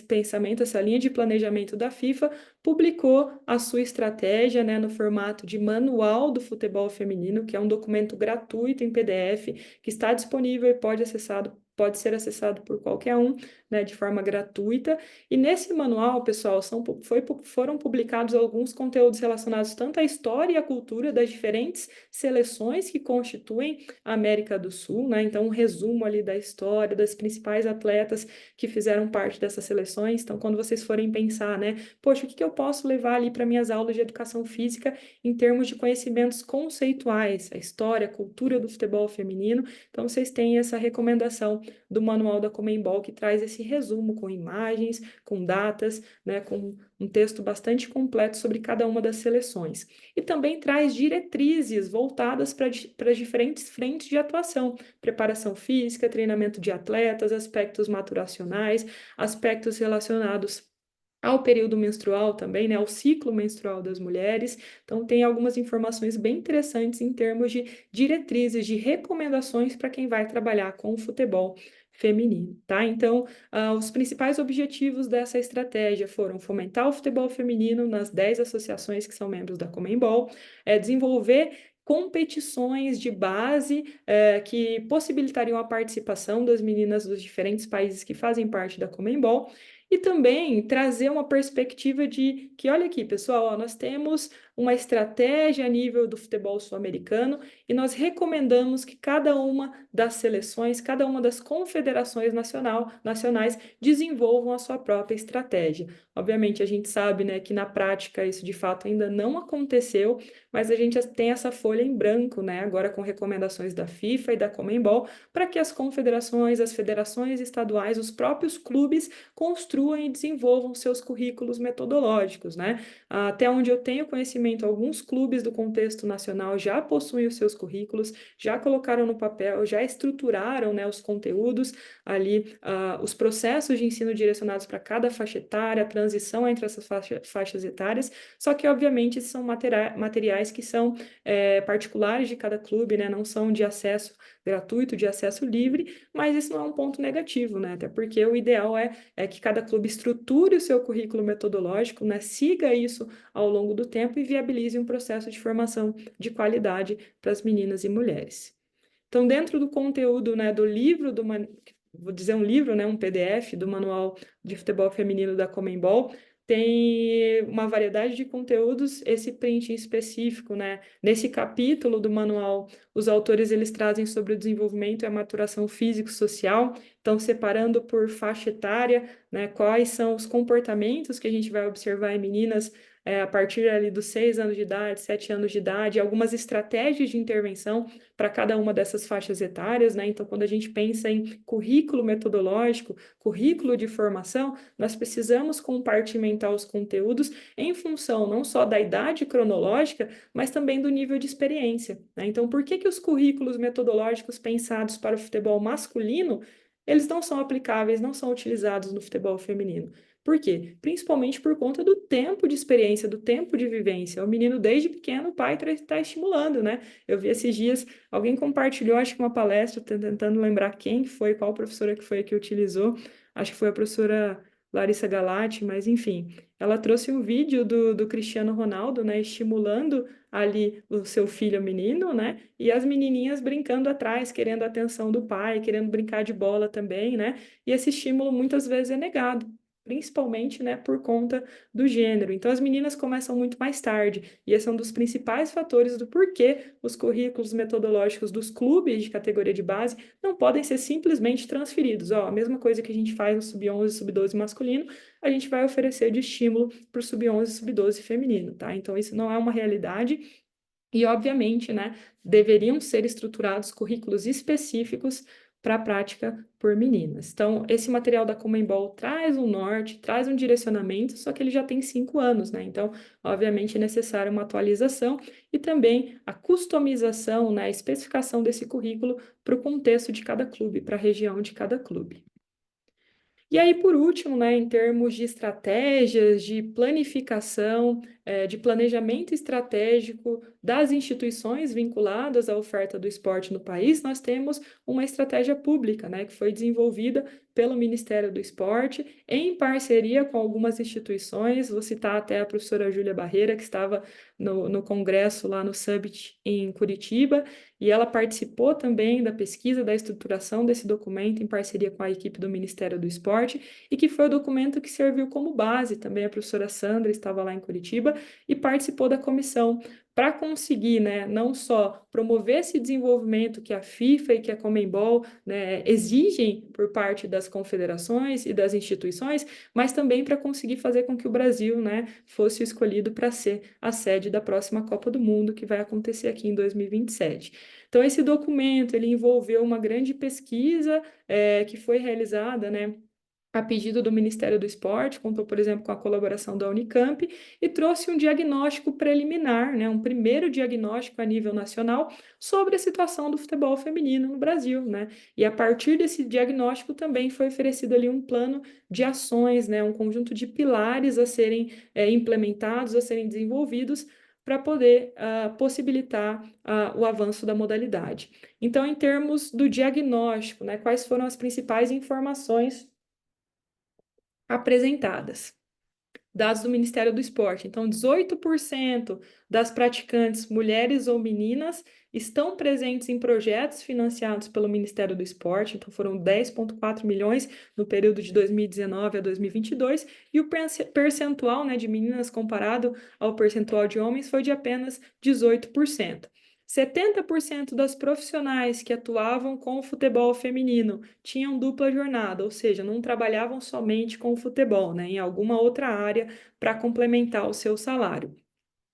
pensamento, essa linha de planejamento da FIFA, publicou a sua estratégia, né, no formato de Manual do Futebol Feminino, que é um documento gratuito em PDF, que está disponível e pode ser acessado por qualquer um, né, de forma gratuita. E nesse manual, pessoal, foram publicados alguns conteúdos relacionados tanto à história e à cultura das diferentes seleções que constituem a América do Sul, né? Então, um resumo ali da história, das principais atletas que fizeram parte dessas seleções. Então, quando vocês forem pensar, né, poxa, o que eu posso levar ali para minhas aulas de educação física em termos de conhecimentos conceituais, a história, a cultura do futebol feminino. Então, vocês têm essa recomendação do Manual da Conmebol, que traz esse resumo com imagens, com datas, né, com um texto bastante completo sobre cada uma das seleções. E também traz diretrizes voltadas para as diferentes frentes de atuação: preparação física, treinamento de atletas, aspectos maturacionais, aspectos relacionados ao período menstrual também, né, ao ciclo menstrual das mulheres. Então, tem algumas informações bem interessantes em termos de diretrizes, de recomendações para quem vai trabalhar com o futebol feminino, tá? Então, os principais objetivos dessa estratégia foram fomentar o futebol feminino nas 10 associações que são membros da Conmebol, desenvolver competições de base que possibilitariam a participação das meninas dos diferentes países que fazem parte da Conmebol, e também trazer uma perspectiva de que, olha aqui, pessoal, ó, nós temos uma estratégia a nível do futebol sul-americano e nós recomendamos que cada uma das seleções, cada uma das confederações nacionais desenvolvam a sua própria estratégia. Obviamente, a gente sabe, né, que na prática isso de fato ainda não aconteceu, mas a gente tem essa folha em branco, né, agora com recomendações da FIFA e da Conmebol, para que as confederações, as federações estaduais, os próprios clubes construam e desenvolvam seus currículos metodológicos, né? Até onde eu tenho conhecimento, alguns clubes do contexto nacional já possuem os seus currículos, já colocaram no papel, já estruturaram, né, os conteúdos ali, os processos de ensino direcionados para cada faixa etária, a transição entre essas faixas etárias, só que, obviamente, são materiais que são particulares de cada clube, né, não são de acesso gratuito, de acesso livre, mas isso não é um ponto negativo, né, até porque o ideal é que cada clube estruture o seu currículo metodológico, né, siga isso ao longo do tempo e viabilize um processo de formação de qualidade para as meninas e mulheres. Então, dentro do conteúdo, né, do livro, vou dizer um livro, né, um PDF do Manual de Futebol Feminino da Conmebol, tem uma variedade de conteúdos, esse print em específico, né? Nesse capítulo do manual, os autores eles trazem sobre o desenvolvimento e a maturação físico-social, então separando por faixa etária, né? Quais são os comportamentos que a gente vai observar em meninas a partir ali dos 6 anos de idade, 7 anos de idade, algumas estratégias de intervenção para cada uma dessas faixas etárias, né? Então, quando a gente pensa em currículo metodológico, currículo de formação, nós precisamos compartimentar os conteúdos em função não só da idade cronológica, mas também do nível de experiência, né? Então, por que os currículos metodológicos pensados para o futebol masculino, eles não são aplicáveis, não são utilizados no futebol feminino? Por quê? Principalmente por conta do tempo de experiência, do tempo de vivência. O menino, desde pequeno, o pai está estimulando, né? Eu vi esses dias, alguém compartilhou, acho que uma palestra, tentando lembrar quem foi, qual professora que foi que utilizou, acho que foi a professora Larissa Galati, mas enfim, ela trouxe um vídeo do Cristiano Ronaldo, né, estimulando ali o seu filho menino, né, e as menininhas brincando atrás, querendo a atenção do pai, querendo brincar de bola também, né, e esse estímulo muitas vezes é negado, principalmente, né, por conta do gênero. Então, as meninas começam muito mais tarde, e esse é um dos principais fatores do porquê os currículos metodológicos dos clubes de categoria de base não podem ser simplesmente transferidos. Ó, a mesma coisa que a gente faz no sub-11 e sub-12 masculino, a gente vai oferecer de estímulo para o sub-11 e sub-12 feminino, tá? Então, isso não é uma realidade. E, obviamente, né, deveriam ser estruturados currículos específicos para a prática por meninas. Então, esse material da Conmebol traz um norte, traz um direcionamento, só que ele já tem 5 anos, né? Então, obviamente, é necessária uma atualização e também a customização, né, a especificação desse currículo para o contexto de cada clube, para a região de cada clube. E aí, por último, né, em termos de estratégias, de planificação, de planejamento estratégico das instituições vinculadas à oferta do esporte no país, nós temos uma estratégia pública, né, que foi desenvolvida pelo Ministério do Esporte, em parceria com algumas instituições. Vou citar até a professora Júlia Barreira, que estava no congresso lá no Summit em Curitiba, e ela participou também da pesquisa, da estruturação desse documento em parceria com a equipe do Ministério do Esporte, e que foi o documento que serviu como base também. A professora Sandra estava lá em Curitiba e participou da comissão para conseguir, né, não só promover esse desenvolvimento que a FIFA e que a Conmebol, né, exigem por parte das confederações e das instituições, mas também para conseguir fazer com que o Brasil, né, fosse escolhido para ser a sede da próxima Copa do Mundo, que vai acontecer aqui em 2027. Então, esse documento, ele envolveu uma grande pesquisa que foi realizada, né, a pedido do Ministério do Esporte, contou, por exemplo, com a colaboração da Unicamp e trouxe um diagnóstico preliminar, né, um primeiro diagnóstico a nível nacional sobre a situação do futebol feminino no Brasil, né? E a partir desse diagnóstico também foi oferecido ali um plano de ações, né, um conjunto de pilares a serem implementados, a serem desenvolvidos para poder possibilitar o avanço da modalidade. Então, em termos do diagnóstico, né, quais foram as principais informações apresentadas? Dados do Ministério do Esporte. Então, 18% das praticantes, mulheres ou meninas, estão presentes em projetos financiados pelo Ministério do Esporte. Então, foram 10,4 milhões no período de 2019 a 2022. E o percentual, né, de meninas comparado ao percentual de homens foi de apenas 18%. 70% das profissionais que atuavam com o futebol feminino tinham dupla jornada, ou seja, não trabalhavam somente com o futebol, né, em alguma outra área para complementar o seu salário.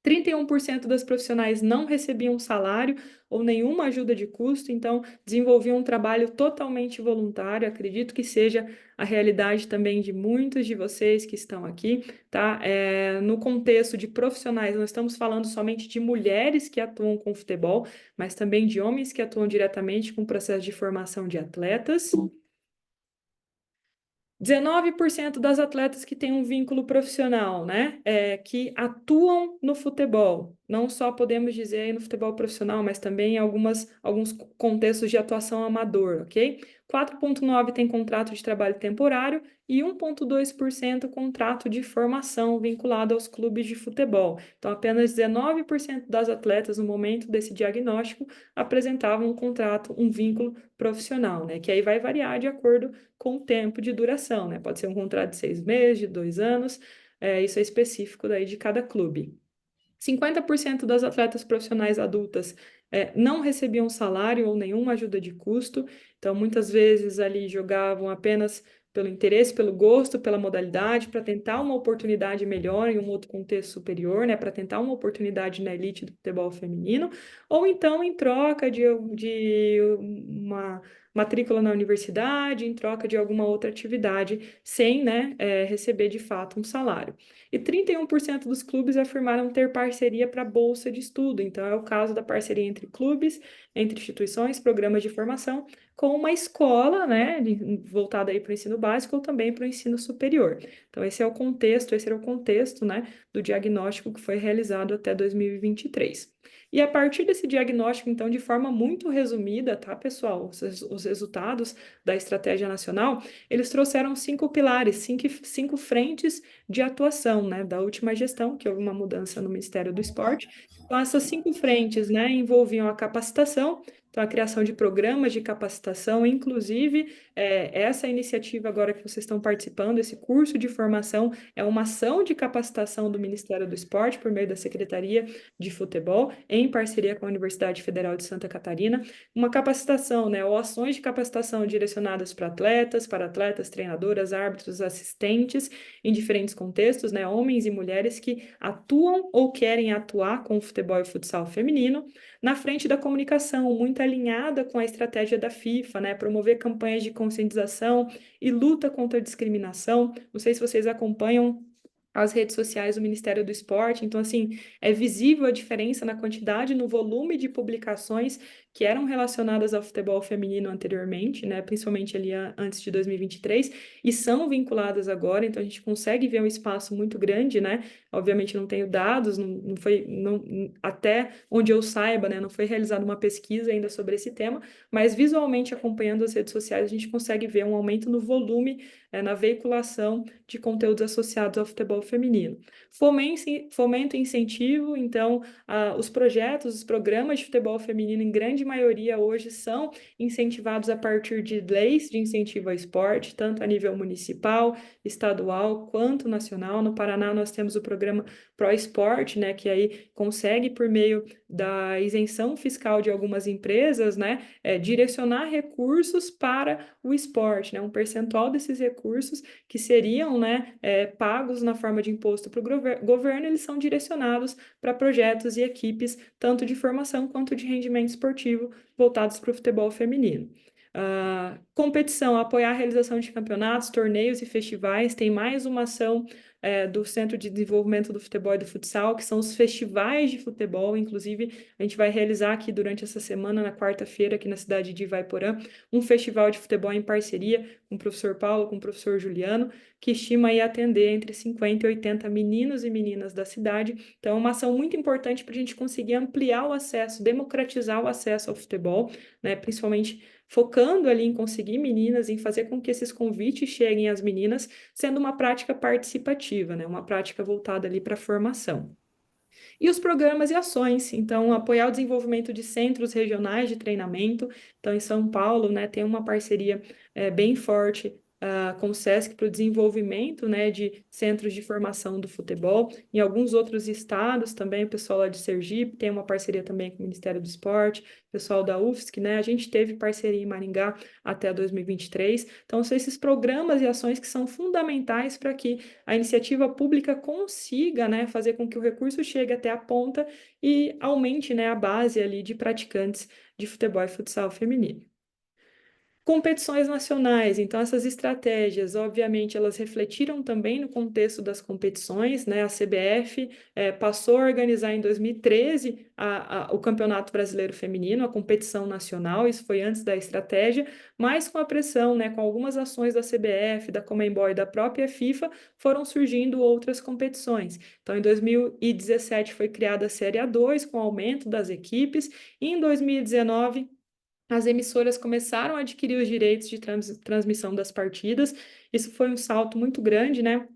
31% das profissionais não recebiam salário ou nenhuma ajuda de custo, então desenvolviam um trabalho totalmente voluntário. Acredito que seja a realidade também de muitos de vocês que estão aqui, tá? No contexto de profissionais, não estamos falando somente de mulheres que atuam com futebol, mas também de homens que atuam diretamente com o processo de formação de atletas. 19% das atletas que têm um vínculo profissional, né, que atuam no futebol. Não só podemos dizer aí no futebol profissional, mas também em alguns contextos de atuação amador, ok? 4,9% tem contrato de trabalho temporário e 1,2% contrato de formação vinculado aos clubes de futebol. Então, apenas 19% das atletas no momento desse diagnóstico apresentavam um contrato, um vínculo profissional, né? Que aí vai variar de acordo com o tempo de duração, né? Pode ser um contrato de 6 meses, de 2 anos, isso é específico daí de cada clube. 50% das atletas profissionais adultas não recebiam salário ou nenhuma ajuda de custo, então muitas vezes ali jogavam apenas pelo interesse, pelo gosto, pela modalidade, para tentar uma oportunidade melhor em um outro contexto superior, né, para tentar uma oportunidade na elite do futebol feminino, ou então em troca de uma matrícula na universidade, em troca de alguma outra atividade, sem, né, receber de fato um salário. E 31% dos clubes afirmaram ter parceria para bolsa de estudo. Então, é o caso da parceria entre clubes, entre instituições, programas de formação, com uma escola, né, voltada aí para o ensino básico ou também para o ensino superior. Então, esse era o contexto, né, do diagnóstico que foi realizado até 2023. E a partir desse diagnóstico, então, de forma muito resumida, tá, pessoal, os resultados da Estratégia Nacional, eles trouxeram 5 pilares, 5 frentes de atuação, né, da última gestão, que houve uma mudança no Ministério do Esporte. Então, essas 5 frentes, né, envolviam a capacitação, então a criação de programas de capacitação, inclusive essa iniciativa agora que vocês estão participando, esse curso de formação, é uma ação de capacitação do Ministério do Esporte por meio da Secretaria de Futebol, em parceria com a Universidade Federal de Santa Catarina, uma capacitação, né, ou ações de capacitação direcionadas para atletas, treinadoras, árbitros, assistentes, em diferentes contextos, né, homens e mulheres que atuam ou querem atuar com o futebol e futsal feminino, na frente da comunicação, muito alinhada com a estratégia da FIFA, né, promover campanhas de conscientização e luta contra a discriminação. Não sei se vocês acompanham as redes sociais do Ministério do Esporte, então, assim, é visível a diferença na quantidade, no volume de publicações que eram relacionadas ao futebol feminino anteriormente, né, principalmente ali antes de 2023, e são vinculadas agora, então a gente consegue ver um espaço muito grande, né, obviamente não tenho dados, até onde eu saiba, né, não foi realizada uma pesquisa ainda sobre esse tema, mas visualmente acompanhando as redes sociais, a gente consegue ver um aumento no volume, na veiculação de conteúdos associados ao futebol feminino. Fomento e incentivo, então, os projetos, os programas de futebol feminino, em grande maioria hoje, são incentivados a partir de leis de incentivo ao esporte, tanto a nível municipal, estadual, quanto nacional. No Paraná, nós temos o programa Pro Esporte, né, que aí consegue, por meio da isenção fiscal de algumas empresas, né, direcionar recursos para o esporte, né, um percentual desses recursos que seriam, né, pagos na forma de imposto para o governo, eles são direcionados para projetos e equipes, tanto de formação quanto de rendimento esportivo, voltados para o futebol feminino. Competição, apoiar a realização de campeonatos, torneios e festivais. Tem mais uma ação do Centro de Desenvolvimento do Futebol e do Futsal, que são os festivais de futebol. Inclusive, a gente vai realizar aqui durante essa semana, na quarta-feira, aqui na cidade de Ivaiporã, um festival de futebol em parceria com o professor Paulo, com o professor Juliano, que estima aí atender entre 50 e 80 meninos e meninas da cidade. Então, é uma ação muito importante para a gente conseguir ampliar o acesso, democratizar o acesso ao futebol, né, principalmente focando ali em conseguir meninas, em fazer com que esses convites cheguem às meninas, sendo uma prática participativa, né, uma prática voltada ali para a formação. E os programas e ações, então, apoiar o desenvolvimento de centros regionais de treinamento. Então, em São Paulo, né, tem uma parceria bem forte com o SESC para o desenvolvimento, né, de centros de formação do futebol. Em alguns outros estados também, o pessoal lá de Sergipe tem uma parceria também com o Ministério do Esporte, o pessoal da UFSC, né, a gente teve parceria em Maringá até 2023. Então, são esses programas e ações que são fundamentais para que a iniciativa pública consiga, né, fazer com que o recurso chegue até a ponta e aumente, né, a base ali de praticantes de futebol e futsal feminino. Competições nacionais, então essas estratégias, obviamente, elas refletiram também no contexto das competições, né? A CBF passou a organizar em 2013 o Campeonato Brasileiro Feminino, a competição nacional, isso foi antes da estratégia, mas com a pressão, né, com algumas ações da CBF, da Conmebol e da própria FIFA, foram surgindo outras competições. Então, em 2017 foi criada a Série A2, com o aumento das equipes, e em 2019 as emissoras começaram a adquirir os direitos de transmissão das partidas. Isso foi um salto muito grande, né?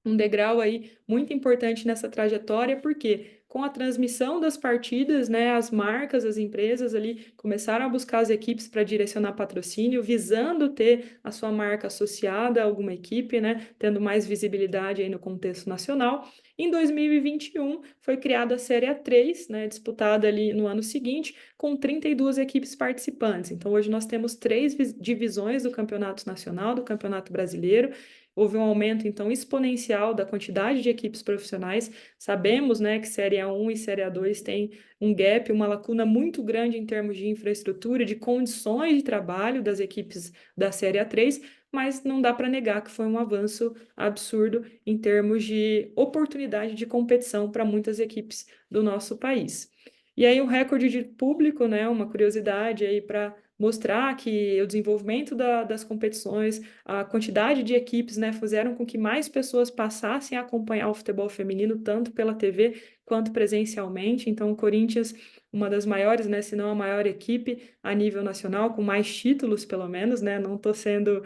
Um degrau aí muito importante nessa trajetória, porque com a transmissão das partidas, né, as marcas, as empresas ali começaram a buscar as equipes para direcionar patrocínio, visando ter a sua marca associada a alguma equipe, né, tendo mais visibilidade aí no contexto nacional. Em 2021, foi criada a Série A3, né, disputada ali no ano seguinte, com 32 equipes participantes. Então, hoje nós temos 3 divisões do Campeonato Nacional, do Campeonato Brasileiro. Houve um aumento, então, exponencial da quantidade de equipes profissionais. Sabemos, né, que Série A1 e Série A2 têm um gap, uma lacuna muito grande em termos de infraestrutura, de condições de trabalho das equipes da Série A3, mas não dá para negar que foi um avanço absurdo em termos de oportunidade de competição para muitas equipes do nosso país. E aí o recorde de público, né, uma curiosidade aí para mostrar que o desenvolvimento das competições, a quantidade de equipes, né, fizeram com que mais pessoas passassem a acompanhar o futebol feminino, tanto pela TV quanto presencialmente. Então, o Corinthians, uma das maiores, né, se não a maior equipe a nível nacional, com mais títulos, pelo menos, né, não estou sendo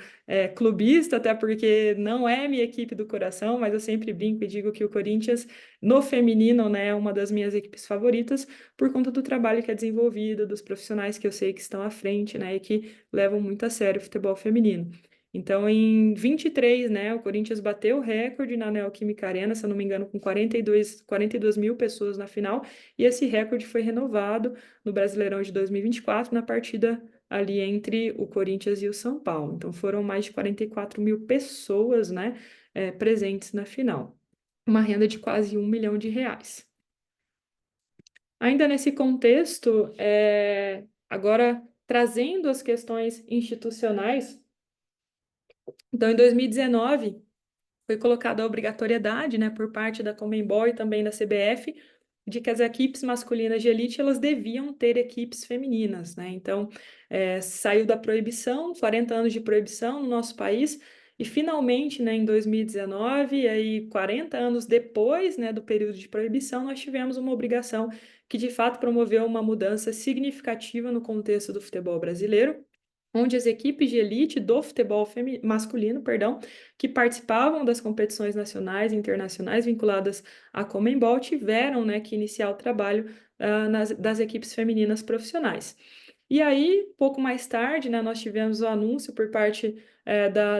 clubista, até porque não é minha equipe do coração, mas eu sempre brinco e digo que o Corinthians, no feminino, né, é uma das minhas equipes favoritas, por conta do trabalho que é desenvolvido, dos profissionais que eu sei que estão à frente, né, e que levam muito a sério o futebol feminino. Então, em 23, né, o Corinthians bateu o recorde na Neoquímica Arena, se eu não me engano, com 42 mil pessoas na final, e esse recorde foi renovado no Brasileirão de 2024, na partida ali entre o Corinthians e o São Paulo. Então, foram mais de 44 mil pessoas, né, presentes na final. Uma renda de quase R$1 milhão. Ainda nesse contexto, agora trazendo as questões institucionais, então, em 2019, foi colocada a obrigatoriedade, né, por parte da Conmebol e também da CBF, de que as equipes masculinas de elite elas deviam ter equipes femininas, né? Então, saiu da proibição, 40 anos de proibição no nosso país, e finalmente, né, em 2019, aí 40 anos depois, né, do período de proibição, nós tivemos uma obrigação que de fato promoveu uma mudança significativa no contexto do futebol brasileiro, onde as equipes de elite do futebol masculino, que participavam das competições nacionais e internacionais vinculadas à Conmebol, tiveram, né, que iniciar o trabalho das equipes femininas profissionais. E aí, pouco mais tarde, né, nós tivemos o anúncio por parte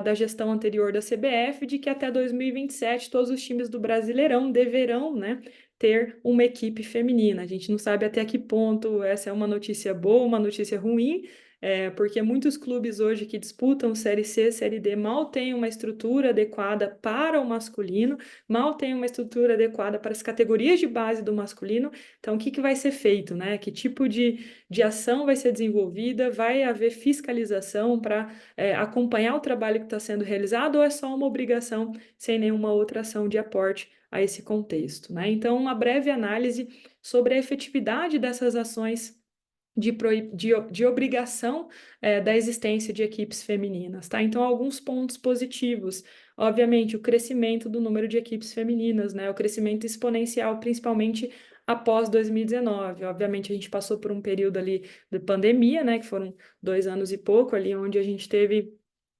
da gestão anterior da CBF de que até 2027 todos os times do Brasileirão deverão, né, ter uma equipe feminina. A gente não sabe até que ponto essa é uma notícia boa, uma notícia ruim, porque muitos clubes hoje que disputam Série C, Série D mal têm uma estrutura adequada para o masculino, mal têm uma estrutura adequada para as categorias de base do masculino. Então, o que vai ser feito, né? Que tipo de ação vai ser desenvolvida? Vai haver fiscalização para acompanhar o trabalho que está sendo realizado ou é só uma obrigação sem nenhuma outra ação de aporte a esse contexto, né? Então, uma breve análise sobre a efetividade dessas ações de obrigação da existência de equipes femininas, tá? Então, alguns pontos positivos. Obviamente, o crescimento do número de equipes femininas, né? O crescimento exponencial, principalmente após 2019. Obviamente, a gente passou por um período ali de pandemia, né? Que foram 2 anos e pouco ali, onde a gente teve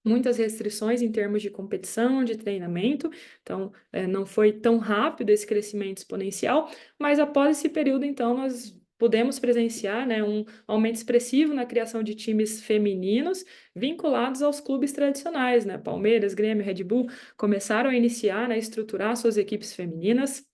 muitas restrições em termos de competição, de treinamento, então não foi tão rápido esse crescimento exponencial, mas após esse período, então, nós podemos presenciar, né, um aumento expressivo na criação de times femininos vinculados aos clubes tradicionais, né? Palmeiras, Grêmio, Red Bull começaram a iniciar, né, a estruturar suas equipes femininas.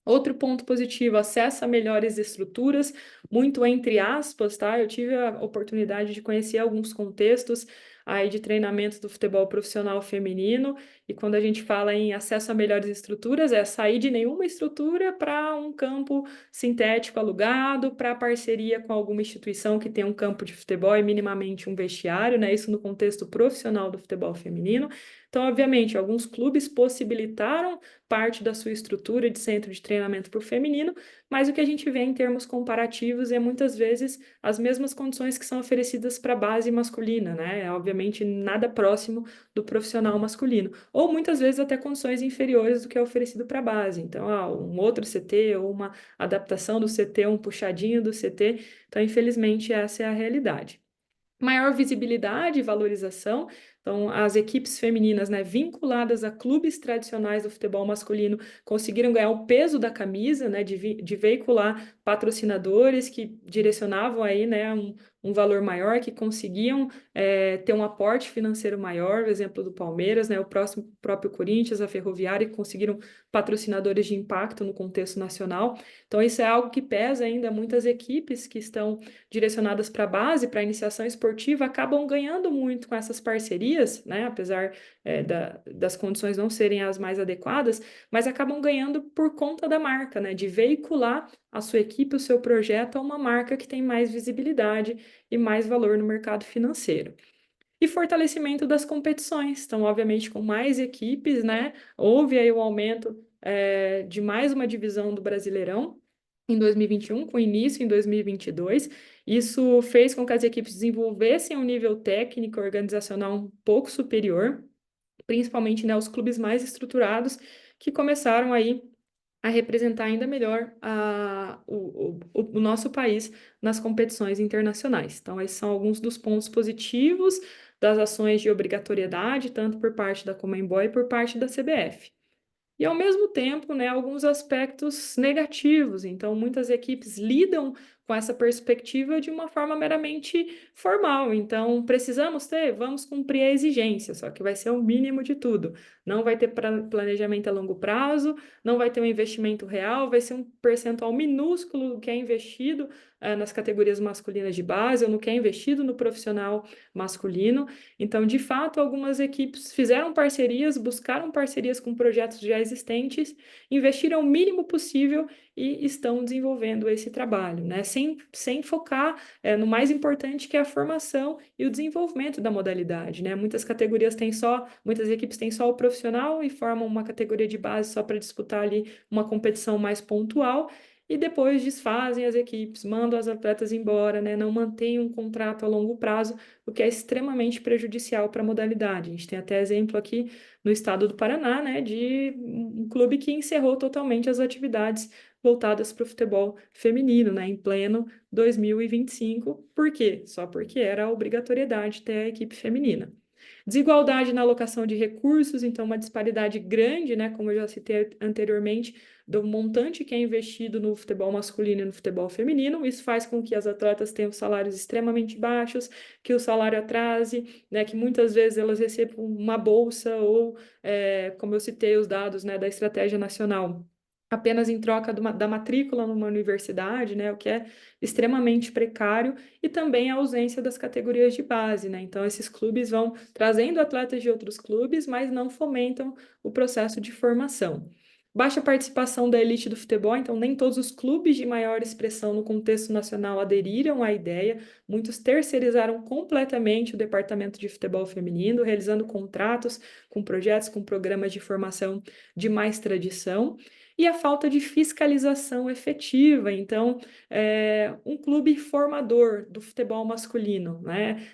Outro ponto positivo, acesso a melhores estruturas, muito entre aspas, tá? Eu tive a oportunidade de conhecer alguns contextos aí de treinamento do futebol profissional feminino, e quando a gente fala em acesso a melhores estruturas, é sair de nenhuma estrutura para um campo sintético alugado, para parceria com alguma instituição que tem um campo de futebol e minimamente um vestiário, né? Isso no contexto profissional do futebol feminino. Então, obviamente, alguns clubes possibilitaram parte da sua estrutura de centro de treinamento para o feminino, mas o que a gente vê em termos comparativos é muitas vezes as mesmas condições que são oferecidas para a base masculina, né? Obviamente, nada próximo do profissional masculino, ou muitas vezes até condições inferiores do que é oferecido para a base. Então, um outro CT ou uma adaptação do CT, um puxadinho do CT. Então, infelizmente, essa é a realidade. Maior visibilidade e valorização. Então, as equipes femininas, né, vinculadas a clubes tradicionais do futebol masculino conseguiram ganhar o peso da camisa, né, de veicular patrocinadores que direcionavam aí, né, um valor maior, que conseguiam ter um aporte financeiro maior, o exemplo do Palmeiras, né, o próprio Corinthians, a Ferroviária, que conseguiram patrocinadores de impacto no contexto nacional. Então, isso é algo que pesa ainda. Muitas equipes que estão direcionadas para a base, para a iniciação esportiva, acabam ganhando muito com essas parcerias, né? Apesar das condições não serem as mais adequadas, mas acabam ganhando por conta da marca, né? De veicular a sua equipe, o seu projeto a uma marca que tem mais visibilidade e mais valor no mercado financeiro. E fortalecimento das competições. Então, obviamente, com mais equipes, né? Houve aí o aumento de mais uma divisão do Brasileirão em 2021, com início em 2022. Isso fez com que as equipes desenvolvessem um nível técnico e organizacional um pouco superior, principalmente, né, os clubes mais estruturados, que começaram aí a representar ainda melhor o nosso país nas competições internacionais. Então, esses são alguns dos pontos positivos das ações de obrigatoriedade, tanto por parte da Conmebol e por parte da CBF. E, ao mesmo tempo, né, alguns aspectos negativos. Então, muitas equipes lidam com essa perspectiva de uma forma meramente formal. Então, precisamos ter, vamos cumprir a exigência, só que vai ser o mínimo de tudo. Não vai ter planejamento a longo prazo, não vai ter um investimento real, vai ser um percentual minúsculo do que é investido nas categorias masculinas de base ou no que é investido no profissional masculino. Então, de fato, algumas equipes fizeram parcerias, buscaram parcerias com projetos já existentes, investiram o mínimo possível e estão desenvolvendo esse trabalho, né? Sem focar no mais importante, que é a formação e o desenvolvimento da modalidade, né? Muitas equipes têm só o profissional e formam uma categoria de base só para disputar ali uma competição mais pontual, e depois desfazem as equipes, mandam as atletas embora, né? Não mantêm um contrato a longo prazo, o que é extremamente prejudicial para a modalidade. A gente tem até exemplo aqui no estado do Paraná, né, de um clube que encerrou totalmente as atividades voltadas para o futebol feminino, né, em pleno 2025. Por quê? Só porque era a obrigatoriedade ter a equipe feminina. Desigualdade na alocação de recursos, então uma disparidade grande, né, como eu já citei anteriormente, do montante que é investido no futebol masculino e no futebol feminino. Isso faz com que as atletas tenham salários extremamente baixos, que o salário atrase, né, que muitas vezes elas recebam uma bolsa ou, como eu citei os dados, né, da Estratégia Nacional, apenas em troca da matrícula numa universidade, né, o que é extremamente precário, e também a ausência das categorias de base, né? Então, esses clubes vão trazendo atletas de outros clubes, mas não fomentam o processo de formação. Baixa participação da elite do futebol, então nem todos os clubes de maior expressão no contexto nacional aderiram à ideia, muitos terceirizaram completamente o departamento de futebol feminino, realizando contratos com projetos, com programas de formação de mais tradição, e a falta de fiscalização efetiva. Então, um clube formador do futebol masculino, né,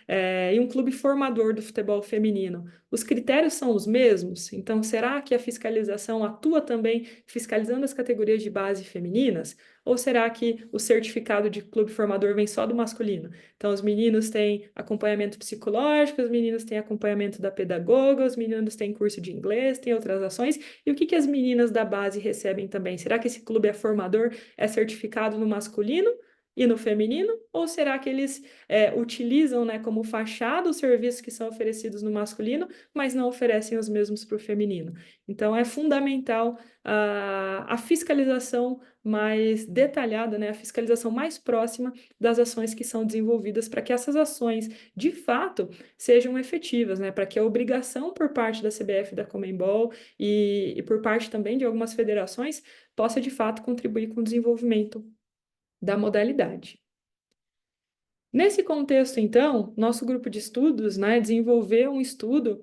e um clube formador do futebol feminino, os critérios são os mesmos? Então, será que a fiscalização atua também fiscalizando as categorias de base femininas? Ou será que o certificado de clube formador vem só do masculino? Então, os meninos têm acompanhamento psicológico, os meninos têm acompanhamento da pedagoga, os meninos têm curso de inglês, têm outras ações. E o que as meninas da base recebem também? Será que esse clube é formador, é certificado no masculino e no feminino? Ou será que eles utilizam, né, como fachada os serviços que são oferecidos no masculino, mas não oferecem os mesmos para o feminino? Então, é fundamental a fiscalização mais detalhada, né, a fiscalização mais próxima das ações que são desenvolvidas, para que essas ações, de fato, sejam efetivas, né, para que a obrigação por parte da CBF e da Conmebol e por parte também de algumas federações possa, de fato, contribuir com o desenvolvimento da modalidade. Nesse contexto, então, nosso grupo de estudos, né, desenvolveu um estudo,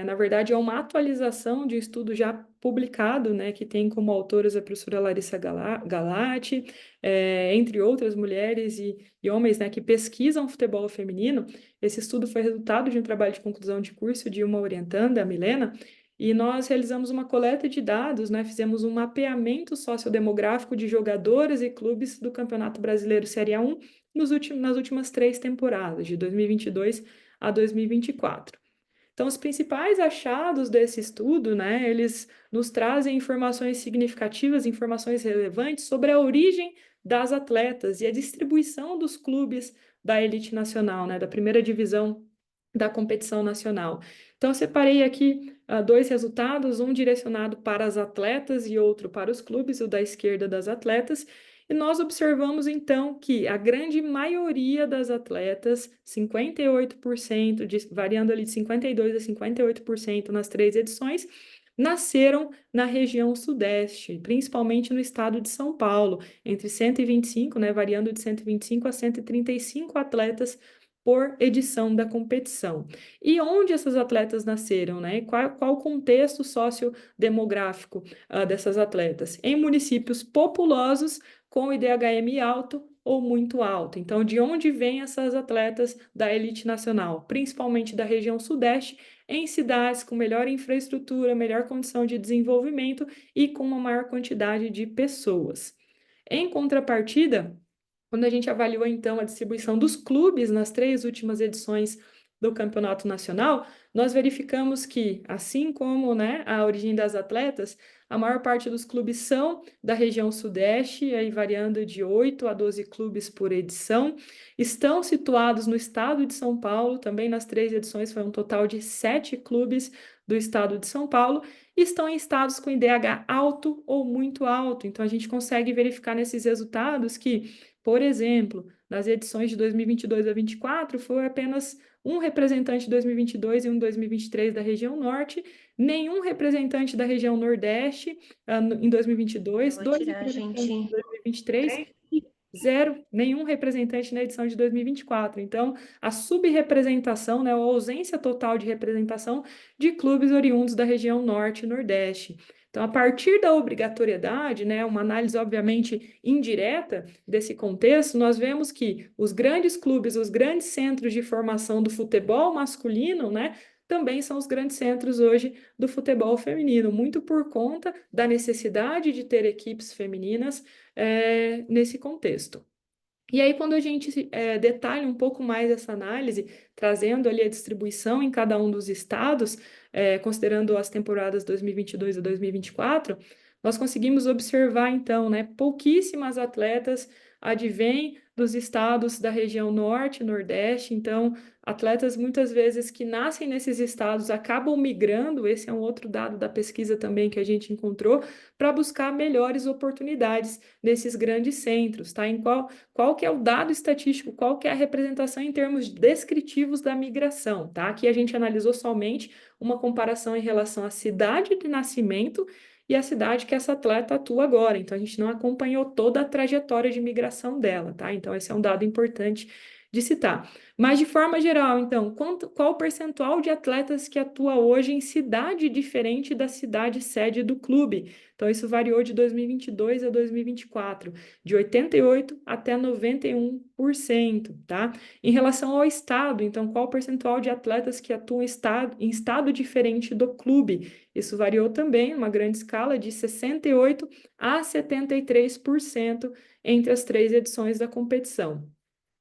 na verdade é uma atualização de um estudo já publicado, né, que tem como autoras a professora Larissa Galati, entre outras mulheres e homens, né, que pesquisam futebol feminino. Esse estudo foi resultado de um trabalho de conclusão de curso de uma orientanda, a Milena, e nós realizamos uma coleta de dados, né, fizemos um mapeamento sociodemográfico de jogadoras e clubes do Campeonato Brasileiro Série A1 nas últimas 3 temporadas, de 2022 a 2024. Então, os principais achados desse estudo, né, eles nos trazem informações significativas, informações relevantes sobre a origem das atletas e a distribuição dos clubes da elite nacional, né, da primeira divisão da competição nacional. Então, eu separei aqui 2 resultados, um direcionado para as atletas e outro para os clubes, o da esquerda das atletas. E nós observamos, então, que a grande maioria das atletas, 58%, variando ali de 52% a 58% nas 3 edições, nasceram na região sudeste, principalmente no estado de São Paulo, entre 125, né, variando de 125 a 135 atletas por edição da competição. E onde essas atletas nasceram, né? Qual o contexto sociodemográfico dessas atletas? Em municípios populosos com IDHM alto ou muito alto. Então, de onde vêm essas atletas da elite nacional? Principalmente da região sudeste, em cidades com melhor infraestrutura, melhor condição de desenvolvimento e com uma maior quantidade de pessoas. Em contrapartida, quando a gente avaliou, então, a distribuição dos clubes nas 3 últimas edições do Campeonato Nacional, nós verificamos que, assim como, né, a origem das atletas, a maior parte dos clubes são da região sudeste, aí variando de 8 a 12 clubes por edição, estão situados no estado de São Paulo, também nas 3 edições foi um total de 7 clubes do estado de São Paulo, e estão em estados com IDH alto ou muito alto. Então, a gente consegue verificar nesses resultados que, por exemplo, nas edições de 2022 a 2024, foi apenas um representante de 2022 e um de 2023 da região norte, nenhum representante da região nordeste em 2022, Vou 2 tirar, representantes gente. em 2023 e zero, nenhum representante na edição de 2024. Então, a subrepresentação, né, a ausência total de representação de clubes oriundos da região Norte e Nordeste. Então, a partir da obrigatoriedade, né, uma análise obviamente indireta desse contexto, nós vemos que os grandes clubes, os grandes centros de formação do futebol masculino, né, também são os grandes centros hoje do futebol feminino, muito por conta da necessidade de ter equipes femininas nesse contexto. E aí, quando a gente detalha um pouco mais essa análise, trazendo ali a distribuição em cada um dos estados, considerando as temporadas 2022 a 2024, nós conseguimos observar, então, né, pouquíssimas atletas advêm dos estados da região Norte e Nordeste, então, atletas muitas vezes que nascem nesses estados acabam migrando, esse é um outro dado da pesquisa também que a gente encontrou, para buscar melhores oportunidades nesses grandes centros, tá? Em qual que é o dado estatístico, qual que é a representação em termos descritivos da migração, tá? Aqui a gente analisou somente uma comparação em relação à cidade de nascimento e a cidade que essa atleta atua agora. Então, a gente não acompanhou toda a trajetória de migração dela, tá? Então, esse é um dado importante de citar. Mas, de forma geral, então, qual o percentual de atletas que atua hoje em cidade diferente da cidade sede do clube? Então, isso variou de 2022 a 2024, de 88% até 91%, tá? Em relação ao estado, então, qual o percentual de atletas que atuam em estado diferente do clube? Isso variou também, uma grande escala, de 68% a 73% entre as 3 edições da competição.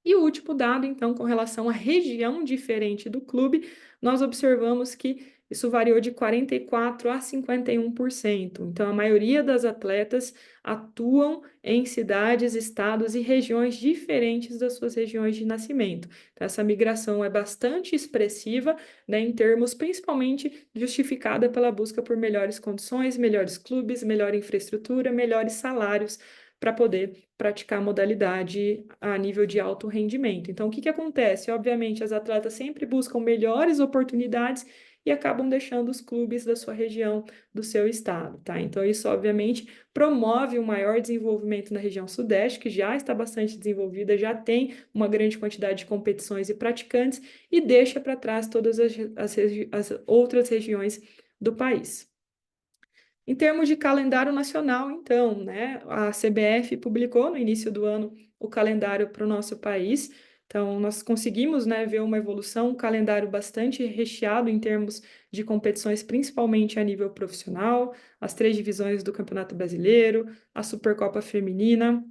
E o último dado, então, com relação à região diferente do clube, nós observamos que isso variou de 44% a 51%. Então, a maioria das atletas atuam em cidades, estados e regiões diferentes das suas regiões de nascimento. Então, essa migração é bastante expressiva, né, em termos principalmente justificada pela busca por melhores condições, melhores clubes, melhor infraestrutura, melhores salários para poder praticar a modalidade a nível de alto rendimento. Então, o que acontece? Obviamente, as atletas sempre buscam melhores oportunidades e acabam deixando os clubes da sua região, do seu estado, tá? Então, isso, obviamente, promove um maior desenvolvimento na região sudeste, que já está bastante desenvolvida, já tem uma grande quantidade de competições e praticantes, e deixa para trás todas as outras regiões do país. Em termos de calendário nacional, então, né, a CBF publicou no início do ano o calendário para o nosso país. Então, nós conseguimos, né, ver uma evolução, um calendário bastante recheado em termos de competições, principalmente a nível profissional, as 3 divisões do Campeonato Brasileiro, a Supercopa Feminina,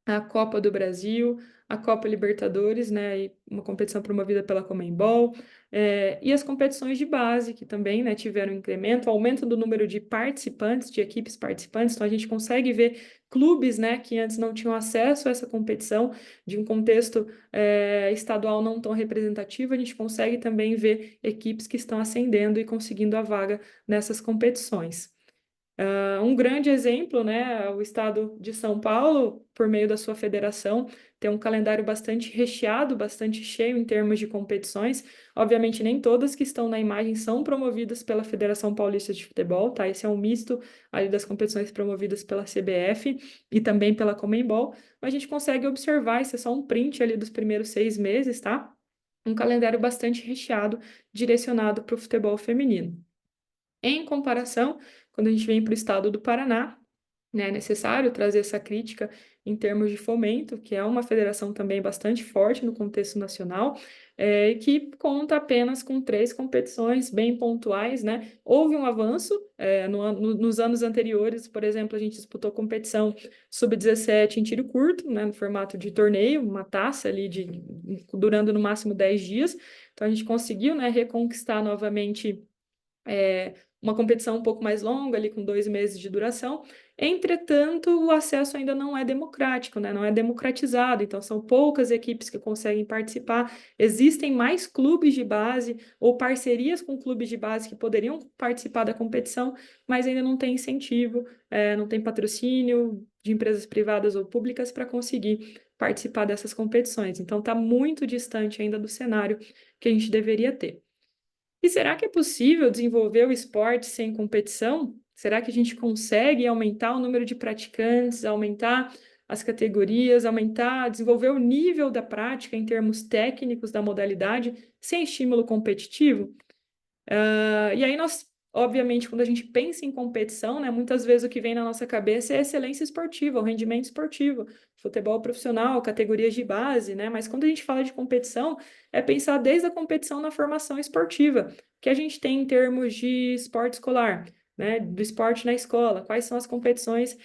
a Copa do Brasil, a Copa Libertadores, né, e uma competição promovida pela Conmebol, e as competições de base, que também, né, tiveram incremento, aumento do número de participantes, de equipes participantes, então a gente consegue ver clubes, né, que antes não tinham acesso a essa competição, de um contexto estadual não tão representativo, a gente consegue também ver equipes que estão ascendendo e conseguindo a vaga nessas competições. Um grande exemplo, né, o estado de São Paulo, por meio da sua federação, tem um calendário bastante recheado, bastante cheio em termos de competições. Obviamente, nem todas que estão na imagem são promovidas pela Federação Paulista de Futebol, tá? Esse é um misto ali das competições promovidas pela CBF e também pela Conmebol, mas a gente consegue observar, isso é só um print ali dos primeiros 6 meses, tá? Um calendário bastante recheado, direcionado para o futebol feminino. Em comparação, quando a gente vem para o estado do Paraná, né, é necessário trazer essa crítica em termos de fomento, que é uma federação também bastante forte no contexto nacional, que conta apenas com 3 competições bem pontuais, né? Houve um avanço nos anos anteriores, por exemplo, a gente disputou competição sub-17 em tiro curto, né, no formato de torneio, uma taça ali durando no máximo 10 dias, então a gente conseguiu, né, reconquistar novamente uma competição um pouco mais longa, ali com 2 meses de duração. Entretanto, o acesso ainda não é democrático, né? Não é democratizado, então são poucas equipes que conseguem participar. Existem mais clubes de base ou parcerias com clubes de base que poderiam participar da competição, mas ainda não tem incentivo, não tem patrocínio de empresas privadas ou públicas para conseguir participar dessas competições. Então, está muito distante ainda do cenário que a gente deveria ter. E será que é possível desenvolver o esporte sem competição? Será que a gente consegue aumentar o número de praticantes, aumentar as categorias, aumentar, desenvolver o nível da prática em termos técnicos da modalidade, sem estímulo competitivo? E aí nós, obviamente, quando a gente pensa em competição, né, muitas vezes o que vem na nossa cabeça é a excelência esportiva, o rendimento esportivo, futebol profissional, categorias de base, né? Mas quando a gente fala de competição, é pensar desde a competição na formação esportiva, que a gente tem em termos de esporte escolar, né, do esporte na escola, quais são as competições,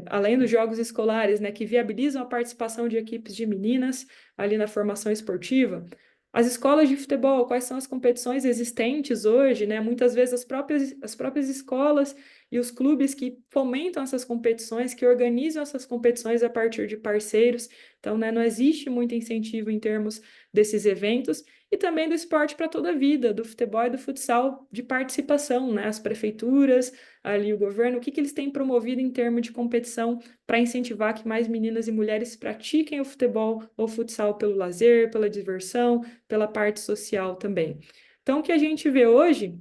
além dos jogos escolares, né, que viabilizam a participação de equipes de meninas ali na formação esportiva. As escolas de futebol, quais são as competições existentes hoje, né? Muitas vezes as próprias escolas e os clubes que fomentam essas competições, que organizam essas competições a partir de parceiros. Então, né, não existe muito incentivo em termos desses eventos. E também do esporte para toda a vida, do futebol e do futsal de participação, né? As prefeituras, ali o governo, o que eles têm promovido em termos de competição para incentivar que mais meninas e mulheres pratiquem o futebol ou futsal pelo lazer, pela diversão, pela parte social também. Então, o que a gente vê hoje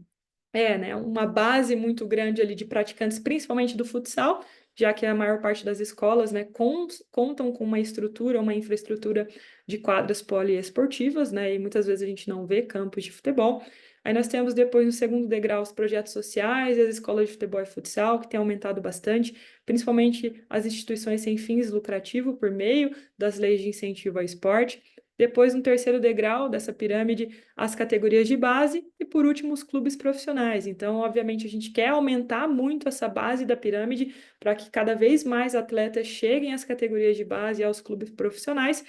é, né, uma base muito grande ali de praticantes, principalmente do futsal, já que a maior parte das escolas, né, contam com uma estrutura, uma infraestrutura de quadras poliesportivas, né, e muitas vezes a gente não vê campos de futebol. Aí nós temos depois, no segundo degrau, os projetos sociais e as escolas de futebol e futsal, que têm aumentado bastante, principalmente as instituições sem fins lucrativos por meio das leis de incentivo ao esporte. Depois, no terceiro degrau dessa pirâmide, as categorias de base e, por último, os clubes profissionais. Então, obviamente, a gente quer aumentar muito essa base da pirâmide para que cada vez mais atletas cheguem às categorias de base e aos clubes profissionais.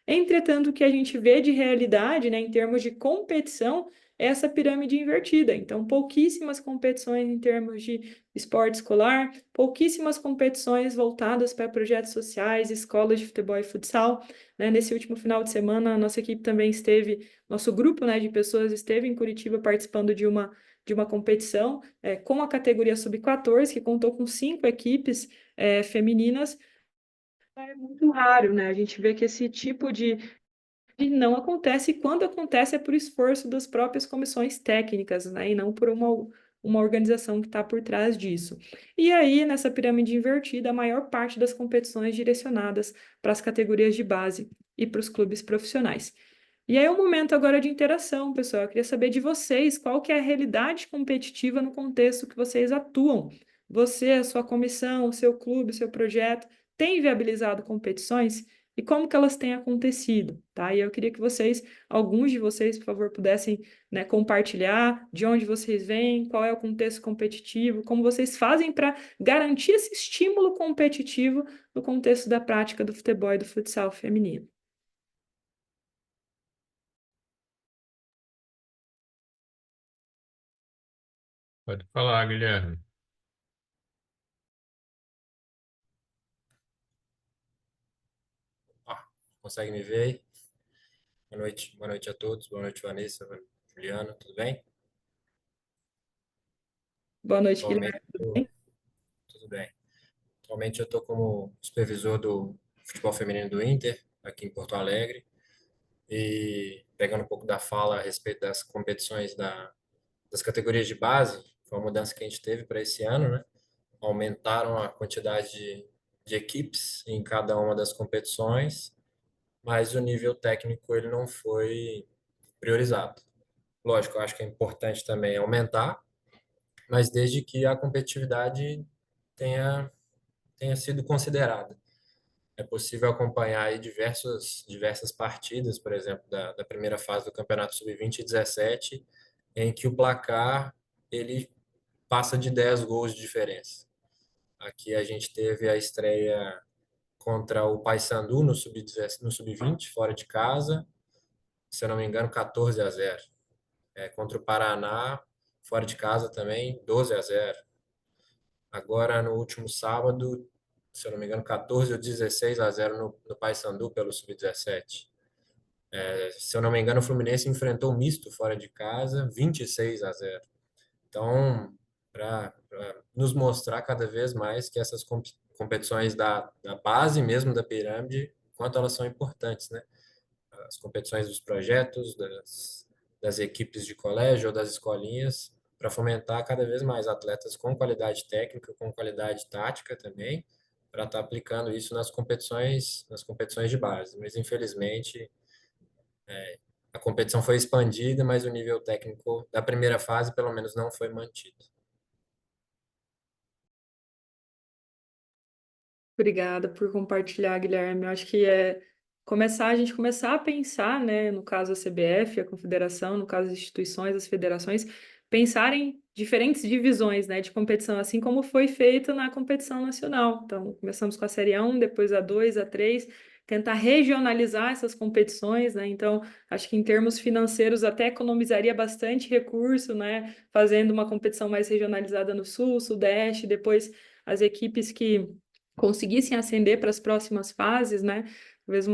Entretanto, o que a gente vê de realidade, né, em termos de competição, é essa pirâmide invertida. Então, pouquíssimas competições em termos de esporte escolar, pouquíssimas competições voltadas para projetos sociais, escolas de futebol e futsal. Né? Nesse último final de semana, a nossa equipe também esteve, nosso grupo, né, de pessoas esteve em Curitiba participando de uma competição com a categoria sub-14, que contou com 5 equipes femininas. É muito raro, né? A gente vê que esse tipo de não acontece, e quando acontece é por esforço das próprias comissões técnicas, né? E não por uma organização que está por trás disso. E aí, nessa pirâmide invertida, a maior parte das competições direcionadas para as categorias de base e para os clubes profissionais. E aí é um momento agora de interação, pessoal. Eu queria saber de vocês qual que é a realidade competitiva no contexto que vocês atuam. Você, a sua comissão, o seu clube, o seu projeto, tem viabilizado competições? E como que elas têm acontecido, tá? E eu queria que vocês, alguns de vocês, por favor, pudessem, né, compartilhar de onde vocês vêm, qual é o contexto competitivo, como vocês fazem para garantir esse estímulo competitivo no contexto da prática do futebol e do futsal feminino. Pode falar, Guilherme. Consegue me ver aí? Boa noite a todos. Boa noite, Vanessa, Juliano, tudo bem? Boa noite, Atualmente, Guilherme. tudo bem. Atualmente eu estou como supervisor do futebol feminino do Inter, aqui em Porto Alegre, e pegando um pouco da fala a respeito das competições das categorias de base, foi uma mudança que a gente teve para esse ano, né? Aumentaram a quantidade de equipes em cada uma das competições, mas o nível técnico ele não foi priorizado. Lógico, eu acho que é importante também aumentar, mas desde que a competitividade tenha, tenha sido considerada. É possível acompanhar aí diversas partidas, por exemplo, da primeira fase do Campeonato Sub-20 e 17, em que o placar ele passa de 10 gols de diferença. Aqui a gente teve a estreia contra o Paysandu no Sub-20, fora de casa, se eu não me engano, 14-0. Contra o Paraná, fora de casa também, 12-0. Agora, no último sábado, se eu não me engano, 14 ou 16-0 no Paysandu pelo Sub-17. Se eu não me engano, o Fluminense enfrentou o misto fora de casa, 26-0. Então, para nos mostrar cada vez mais que essas competições da base mesmo da pirâmide, quanto elas são importantes, né? As competições dos projetos, das equipes de colégio ou das escolinhas, para fomentar cada vez mais atletas com qualidade técnica, com qualidade tática também, para estar aplicando isso nas competições de base. Mas, infelizmente, a competição foi expandida, mas o nível técnico da primeira fase, pelo menos, não foi mantido. Obrigada por compartilhar, Guilherme. Eu acho que a gente começar a pensar, né, no caso a CBF, a Confederação, no caso as instituições, as federações, pensarem diferentes divisões, né, de competição, assim como foi feito na competição nacional. Então, começamos com a Série A1, depois a 2, a 3, tentar regionalizar essas competições, né? Então, acho que em termos financeiros até economizaria bastante recurso, né, fazendo uma competição mais regionalizada no Sul, Sudeste, depois as equipes que conseguissem ascender para as próximas fases, né? Talvez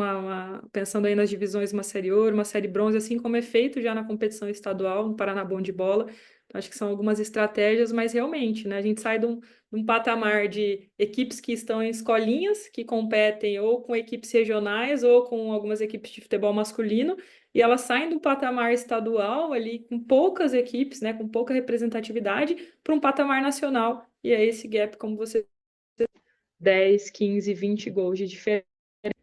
pensando aí nas divisões, uma série ouro, uma série bronze, assim como é feito já na competição estadual, no Paraná Bom de Bola. Então, acho que são algumas estratégias, mas realmente, né? A gente sai de um patamar de equipes que estão em escolinhas, que competem ou com equipes regionais ou com algumas equipes de futebol masculino, e elas saem do patamar estadual ali com poucas equipes, né? Com pouca representatividade, para um patamar nacional. E é esse gap, como você 10, 15, 20 gols de diferença.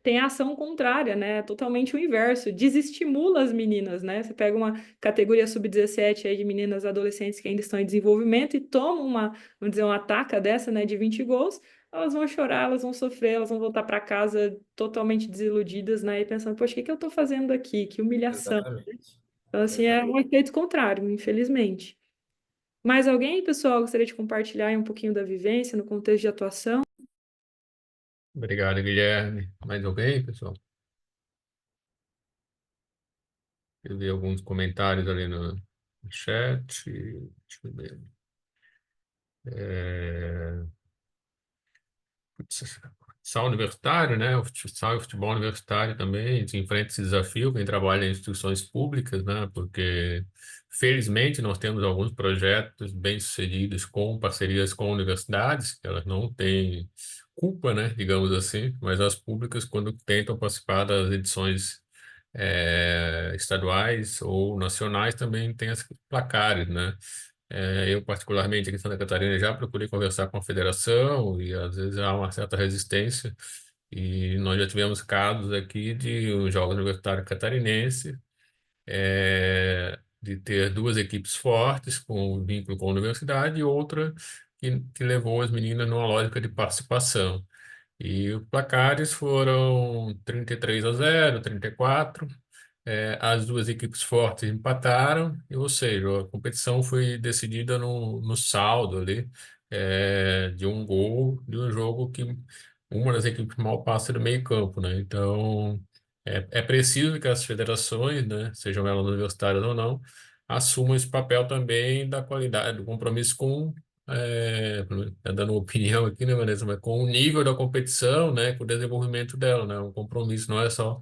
Tem a ação contrária, né? Totalmente o inverso. Desestimula as meninas, né? Você pega uma categoria sub-17 aí de meninas adolescentes que ainda estão em desenvolvimento e toma vamos dizer, uma taca dessa, né, de 20 gols, elas vão chorar, elas vão sofrer, elas vão voltar para casa totalmente desiludidas, né? E pensando, poxa, o que que eu tô fazendo aqui? Que humilhação. Exatamente. Então, assim, é um efeito contrário, infelizmente. Mais alguém, pessoal, gostaria de compartilhar aí um pouquinho da vivência no contexto de atuação? Obrigado, Guilherme. Mais alguém, pessoal? Eu vi alguns comentários ali no chat. Deixa eu ver. Futsal universitário, né? O futsal e o futebol universitário também, a gente enfrenta esse desafio, quem trabalha em instituições públicas, né? Porque, felizmente, nós temos alguns projetos bem-sucedidos com parcerias com universidades, que elas não têm culpa, né? Digamos assim, mas as públicas, quando tentam participar das edições estaduais ou nacionais, também têm as placares, né? Eu, particularmente, aqui em Santa Catarina, já procurei conversar com a federação e, às vezes, há uma certa resistência. E nós já tivemos casos aqui de um Jogos Universitário Catarinense, de ter duas equipes fortes com vínculo com a universidade e outra que levou as meninas numa lógica de participação. E os placares foram 33-0, 34. As duas equipes fortes empataram, ou seja, a competição foi decidida no saldo ali, de um gol de um jogo que uma das equipes mal passa do meio campo, né? Então, é preciso que as federações, né, sejam elas universitárias ou não, assumam esse papel também da qualidade, do compromisso com, dando uma opinião aqui, né, Vanessa, mas com o nível da competição, né, com o desenvolvimento dela, né? Um compromisso não é só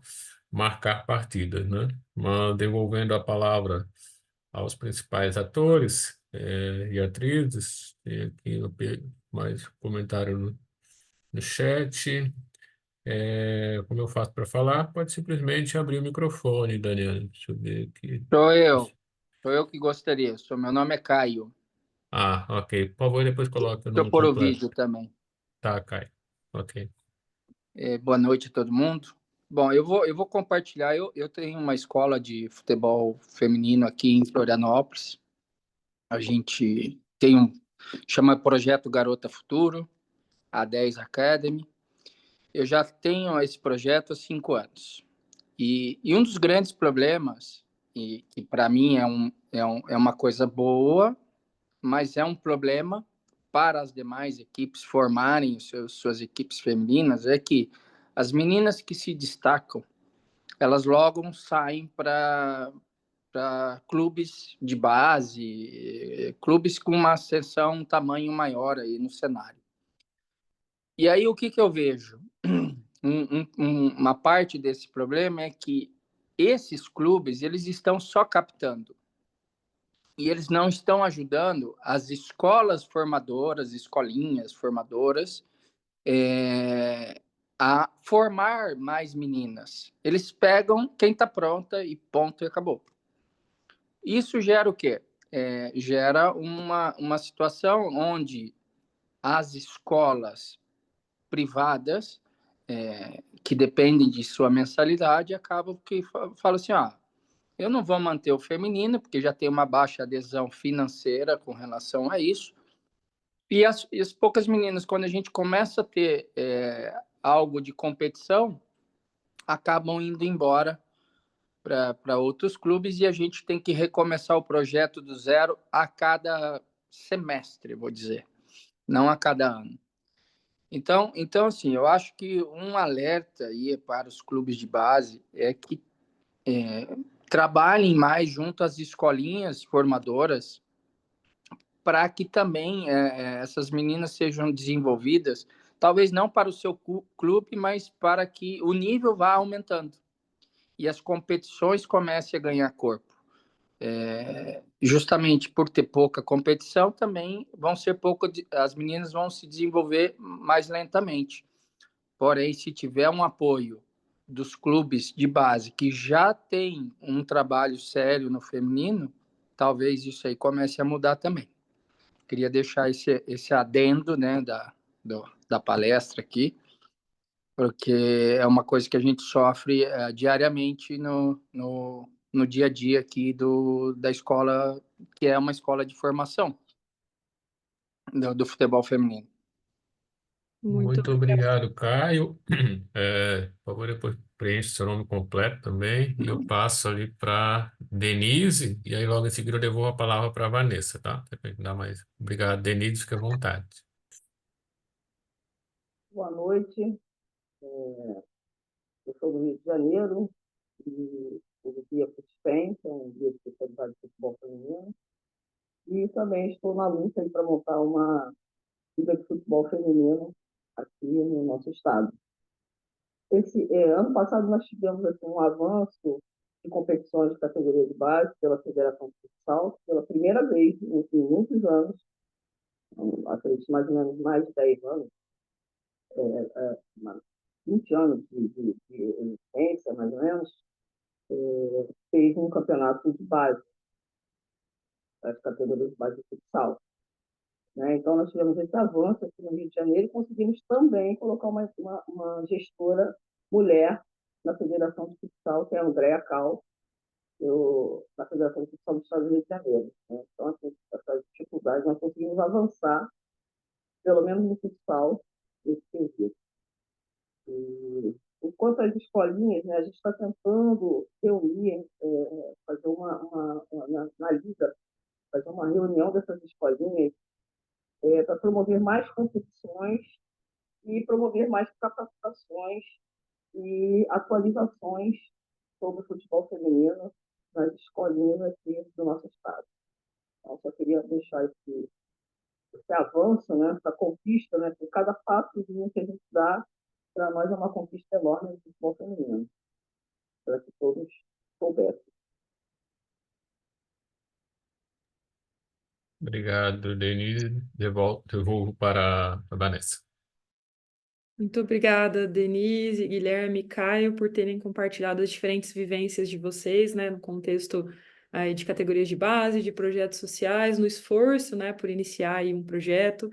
marcar partidas, né? Mas devolvendo a palavra aos principais atores e atrizes, tem aqui mais comentário no chat. Como eu faço para falar? Pode simplesmente abrir o microfone, Daniela. Deixa eu ver aqui. Sou eu que gostaria. Meu nome é Caio. Ah, ok. Por favor, depois coloca o Deixa eu nome pôr o completo. vídeo também. Tá, Caio. Ok. Boa noite a todo mundo. Bom, eu vou compartilhar. Eu tenho uma escola de futebol feminino aqui em Florianópolis. A gente chama Projeto Garota Futuro, a 10 Academy. Eu já tenho esse projeto há 5 anos. E um dos grandes problemas, e para mim é uma coisa boa, mas é um problema para as demais equipes formarem suas equipes femininas, é que as meninas que se destacam, elas logo saem para clubes de base, clubes com uma ascensão, um tamanho maior aí no cenário. E aí o que eu vejo? Uma parte desse problema é que esses clubes, eles estão só captando e eles não estão ajudando as escolas formadoras, escolinhas formadoras, a formar mais meninas. Eles pegam quem está pronta e ponto e acabou. Isso gera o quê? Gera uma situação onde as escolas privadas, que dependem de sua mensalidade, acabam que falam assim, eu não vou manter o feminino, porque já tem uma baixa adesão financeira com relação a isso. E as poucas meninas, quando a gente começa a ter algo de competição, acabam indo embora para outros clubes e a gente tem que recomeçar o projeto do zero a cada semestre, vou dizer, não a cada ano. Então assim, eu acho que um alerta aí para os clubes de base é que trabalhem mais junto às escolinhas formadoras para que também essas meninas sejam desenvolvidas, talvez não para o seu clube, mas para que o nível vá aumentando e as competições comecem a ganhar corpo. Justamente por ter pouca competição, também as meninas vão se desenvolver mais lentamente. Porém, se tiver um apoio dos clubes de base que já tem um trabalho sério no feminino, talvez isso aí comece a mudar também. Queria deixar esse adendo, né, da palestra aqui, porque é uma coisa que a gente sofre diariamente no dia a dia aqui da escola, que é uma escola de formação do futebol feminino. Muito obrigado, Caio. Por favor, depois preencha seu nome completo também. E eu passo ali para Denise, e aí logo em seguida eu devolvo a palavra para a Vanessa, tá? Dá mais. Obrigado, Denise, fique à vontade. Boa noite. Eu sou do Rio de Janeiro e o Guia Futspen, que é um guia de especialidade de futebol feminino. E também estou na luta para montar uma liga de futebol feminino aqui no nosso estado. Ano passado nós tivemos assim, um avanço de competições de categoria de base pela Federação de Futsal, pela primeira vez em muitos anos, acredito mais ou menos mais de 10 anos, 20 anos de existência, mais ou menos, fez um campeonato de base, das categorias de base de futsal. Né? Então, nós tivemos esse avanço aqui no Rio de Janeiro e conseguimos também colocar uma gestora mulher na Federação de Futsal, que é a Andréa Cal, na Federação de Futsal do Estado do Rio de Janeiro. Né? Então, assim, essas dificuldades, nós conseguimos avançar, pelo menos no futsal, nesse quesito. Enquanto as escolinhas, né, a gente está tentando reunir, fazer na Liga, fazer uma reunião dessas escolinhas para promover mais competições e promover mais capacitações e atualizações sobre o futebol feminino nas escolinhas aqui do nosso estado. Então, só queria deixar esse avanço, né, essa conquista, né, por cada passozinho que a gente dá, para nós é uma conquista enorme do futebol feminino, para que todos soubessem. Obrigado, Denise. Devolvo para a Vanessa. Muito obrigada, Denise, Guilherme, Caio, por terem compartilhado as diferentes vivências de vocês, né, no contexto aí de categorias de base, de projetos sociais, no esforço, né, por iniciar aí um projeto.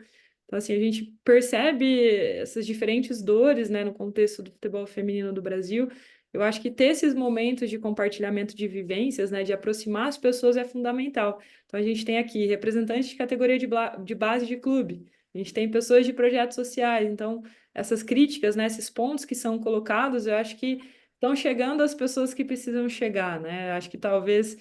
Então, assim, a gente percebe essas diferentes dores, né, no contexto do futebol feminino do Brasil. Eu acho que ter esses momentos de compartilhamento de vivências, né, de aproximar as pessoas é fundamental. Então, a gente tem aqui representantes de categoria de base de clube, a gente tem pessoas de projetos sociais. Então, essas críticas, né, esses pontos que são colocados, eu acho que estão chegando às pessoas que precisam chegar, né? Acho que talvez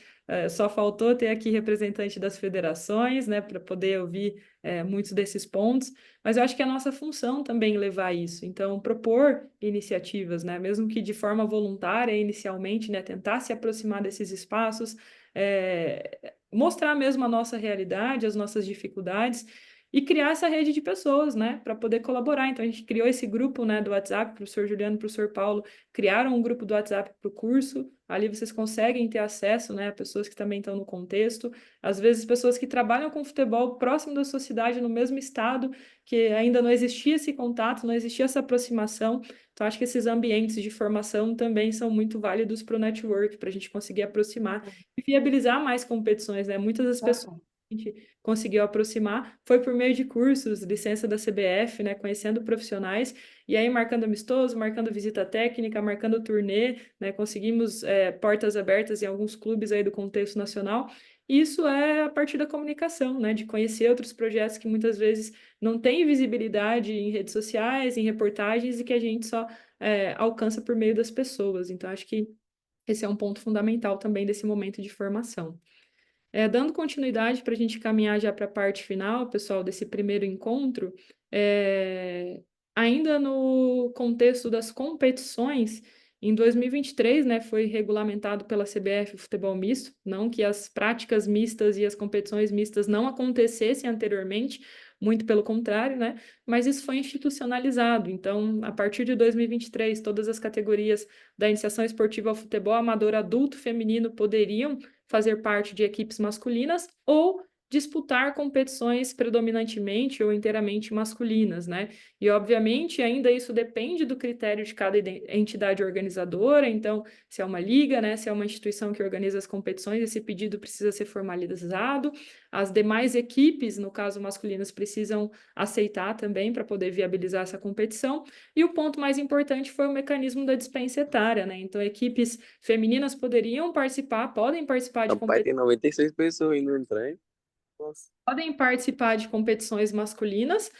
só faltou ter aqui representante das federações, né, para poder ouvir muitos desses pontos, mas eu acho que é a nossa função também levar isso. Então, propor iniciativas, né, mesmo que de forma voluntária inicialmente, né, tentar se aproximar desses espaços, mostrar mesmo a nossa realidade, as nossas dificuldades, e criar essa rede de pessoas, né, para poder colaborar. Então, a gente criou esse grupo, né, do WhatsApp, o professor Juliano e o professor Paulo criaram um grupo do WhatsApp para o curso. Ali vocês conseguem ter acesso, né, a pessoas que também estão no contexto. Às vezes, pessoas que trabalham com futebol próximo da sua cidade, no mesmo estado, que ainda não existia esse contato, não existia essa aproximação. Então, acho que esses ambientes de formação também são muito válidos para o network, para a gente conseguir aproximar e viabilizar mais competições, né? Muitas das pessoas a gente conseguiu aproximar foi por meio de cursos, licença da CBF, né, conhecendo profissionais, e aí marcando amistoso, marcando visita técnica, marcando turnê, né, conseguimos portas abertas em alguns clubes aí do contexto nacional. Isso é a partir da comunicação, né, de conhecer outros projetos que muitas vezes não têm visibilidade em redes sociais, em reportagens, e que a gente só alcança por meio das pessoas. Então, acho que esse é um ponto fundamental também desse momento de formação. Dando continuidade para a gente caminhar já para a parte final, pessoal, desse primeiro encontro, ainda no contexto das competições, em 2023, né, foi regulamentado pela CBF o futebol misto, não que as práticas mistas e as competições mistas não acontecessem anteriormente, muito pelo contrário, né, mas isso foi institucionalizado. Então, a partir de 2023, todas as categorias da iniciação esportiva ao futebol amador adulto feminino poderiam fazer parte de equipes masculinas ou disputar competições predominantemente ou inteiramente masculinas, né? E, obviamente, ainda isso depende do critério de cada entidade organizadora, então, se é uma liga, né, se é uma instituição que organiza as competições, esse pedido precisa ser formalizado, as demais equipes, no caso masculinas, precisam aceitar também para poder viabilizar essa competição, e o ponto mais importante foi o mecanismo da dispensa etária, né? Então, equipes femininas podem participar de Rapaz, tem 96 pessoas indo no trem. Nossa. podem participar de competições masculinas,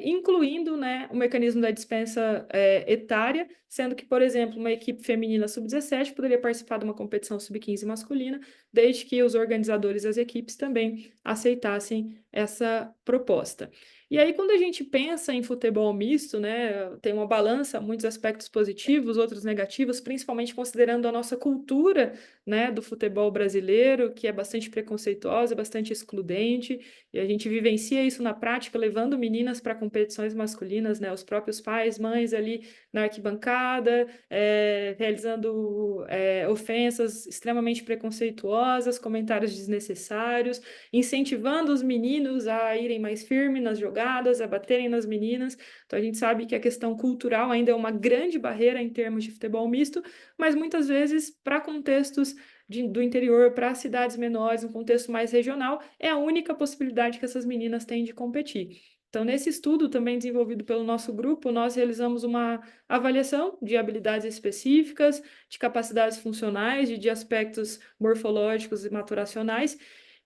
incluindo, né, o mecanismo da dispensa etária, sendo que, por exemplo, uma equipe feminina sub-17 poderia participar de uma competição sub-15 masculina, desde que os organizadores das equipes também aceitassem essa proposta. E aí, quando a gente pensa em futebol misto, né, tem uma balança, muitos aspectos positivos, outros negativos, principalmente considerando a nossa cultura, né, do futebol brasileiro, que é bastante preconceituosa, bastante excludente, e a gente vivencia isso na prática, levando meninas para competições masculinas, né, os próprios pais, mães ali na arquibancada, realizando ofensas extremamente preconceituosas, comentários desnecessários, incentivando os meninos a irem mais firmes nas jogadas, a baterem nas meninas. Então a gente sabe que a questão cultural ainda é uma grande barreira em termos de futebol misto, mas muitas vezes para contextos do interior, para cidades menores, um contexto mais regional, é a única possibilidade que essas meninas têm de competir. Então, nesse estudo também desenvolvido pelo nosso grupo, nós realizamos uma avaliação de habilidades específicas, de capacidades funcionais, de aspectos morfológicos e maturacionais,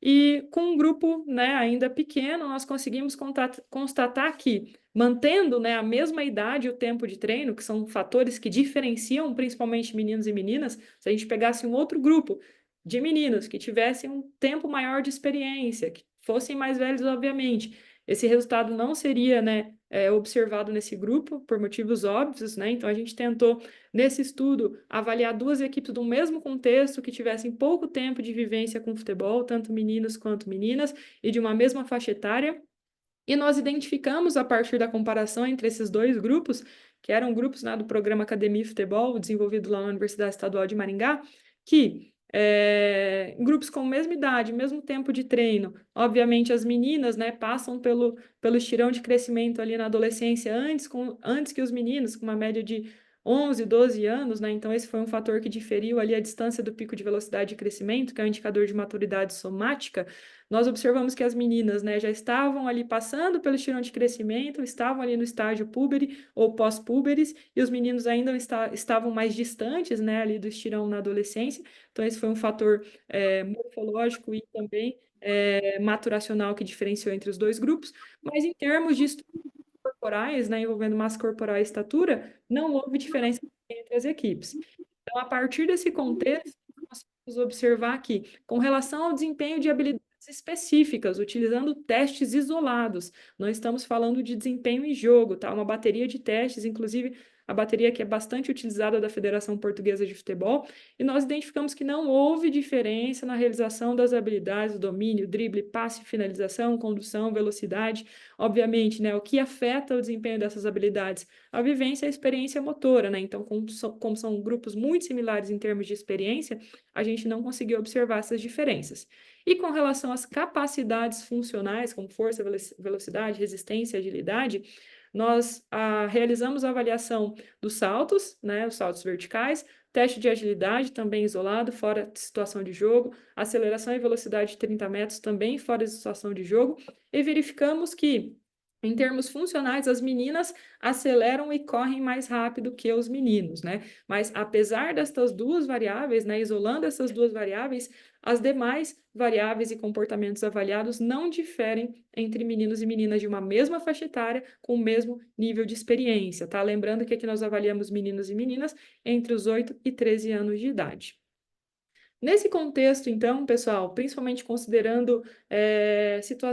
e com um grupo, né, ainda pequeno, nós conseguimos constatar que, mantendo, né, a mesma idade e o tempo de treino, que são fatores que diferenciam principalmente meninos e meninas, se a gente pegasse um outro grupo de meninos que tivessem um tempo maior de experiência, que fossem mais velhos, obviamente, esse resultado não seria, né, observado nesse grupo, por motivos óbvios, né? Então, a gente tentou, nesse estudo, avaliar duas equipes do mesmo contexto, que tivessem pouco tempo de vivência com futebol, tanto meninos quanto meninas, e de uma mesma faixa etária. E nós identificamos, a partir da comparação entre esses dois grupos, que eram grupos, né, do programa Academia e Futebol, desenvolvido lá na Universidade Estadual de Maringá, que em grupos com a mesma idade, mesmo tempo de treino, obviamente as meninas, né, passam pelo estirão de crescimento ali na adolescência antes que os meninos, com uma média de 11, 12 anos, né? Então esse foi um fator que diferiu ali a distância do pico de velocidade de crescimento, que é um indicador de maturidade somática. Nós observamos que as meninas, né, já estavam ali passando pelo estirão de crescimento, estavam ali no estágio púbere ou pós-púberes, e os meninos ainda estavam mais distantes, né, ali do estirão na adolescência. Então, esse foi um fator morfológico e também maturacional que diferenciou entre os dois grupos. Mas em termos de estruturas corporais, né, envolvendo massa corporal e estatura, não houve diferença entre as equipes. Então, a partir desse contexto, nós podemos observar que, com relação ao desempenho de habilidades específicas, utilizando testes isolados, não estamos falando de desempenho em jogo, tá? Uma bateria de testes, inclusive a bateria que é bastante utilizada da Federação Portuguesa de Futebol, e nós identificamos que não houve diferença na realização das habilidades, domínio, drible, passe, finalização, condução, velocidade. Obviamente, né, o que afeta o desempenho dessas habilidades? A vivência e a experiência motora, né? Então, como são grupos muito similares em termos de experiência, a gente não conseguiu observar essas diferenças. E com relação às capacidades funcionais, como força, velocidade, resistência, agilidade, nós realizamos a avaliação dos saltos, né, os saltos verticais, teste de agilidade também isolado, fora de situação de jogo, aceleração e velocidade de 30 metros também fora de situação de jogo, e verificamos que, em termos funcionais, as meninas aceleram e correm mais rápido que os meninos, né? Mas apesar destas duas variáveis, né, isolando essas duas variáveis, as demais variáveis e comportamentos avaliados não diferem entre meninos e meninas de uma mesma faixa etária com o mesmo nível de experiência, tá? Lembrando que aqui nós avaliamos meninos e meninas entre os 8 e 13 anos de idade. Nesse contexto, então, pessoal, principalmente considerando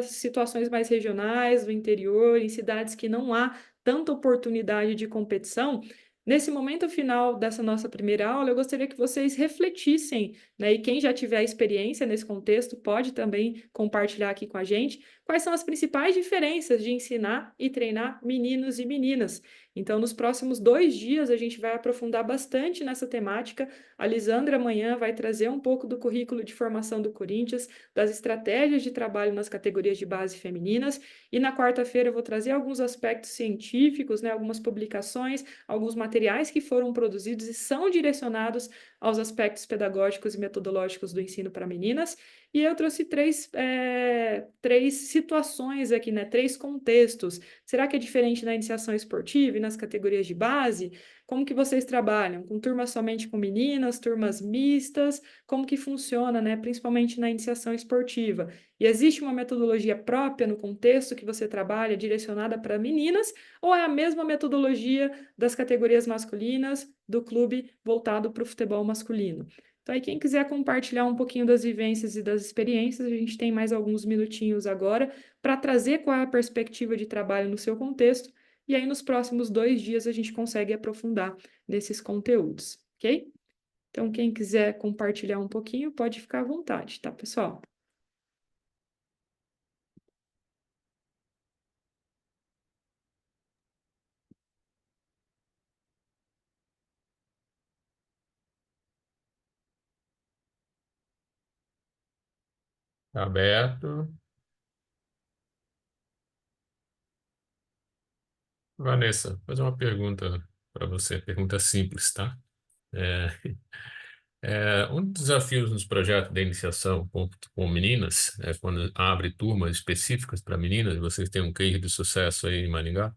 situações mais regionais, do interior, em cidades que não há tanta oportunidade de competição, nesse momento final dessa nossa primeira aula, eu gostaria que vocês refletissem, né, e quem já tiver experiência nesse contexto pode também compartilhar aqui com a gente, quais são as principais diferenças de ensinar e treinar meninos e meninas. Então, nos próximos 2 dias, a gente vai aprofundar bastante nessa temática. A Lisandra amanhã vai trazer um pouco do currículo de formação do Corinthians, das estratégias de trabalho nas categorias de base femininas, e na quarta-feira eu vou trazer alguns aspectos científicos, né, algumas publicações, alguns materiais que foram produzidos e são direcionados aos aspectos pedagógicos e metodológicos do ensino para meninas. E eu trouxe três situações aqui, né, 3 contextos. Será que é diferente na iniciação esportiva e nas categorias de base? Como que vocês trabalham? Com turmas somente com meninas, turmas mistas? Como que funciona, né, principalmente na iniciação esportiva? E existe uma metodologia própria no contexto que você trabalha direcionada para meninas, ou é a mesma metodologia das categorias masculinas do clube voltado para o futebol masculino? Então, aí, quem quiser compartilhar um pouquinho das vivências e das experiências, a gente tem mais alguns minutinhos agora para trazer qual é a perspectiva de trabalho no seu contexto, e aí nos próximos 2 dias a gente consegue aprofundar nesses conteúdos, ok? Então, quem quiser compartilhar um pouquinho, pode ficar à vontade, tá, pessoal? Tá aberto. Vanessa, vou fazer uma pergunta para você, pergunta simples, tá? É, um dos desafios nos projetos de iniciação com meninas, quando abre turmas específicas para meninas, e vocês têm um case de sucesso aí em Maringá,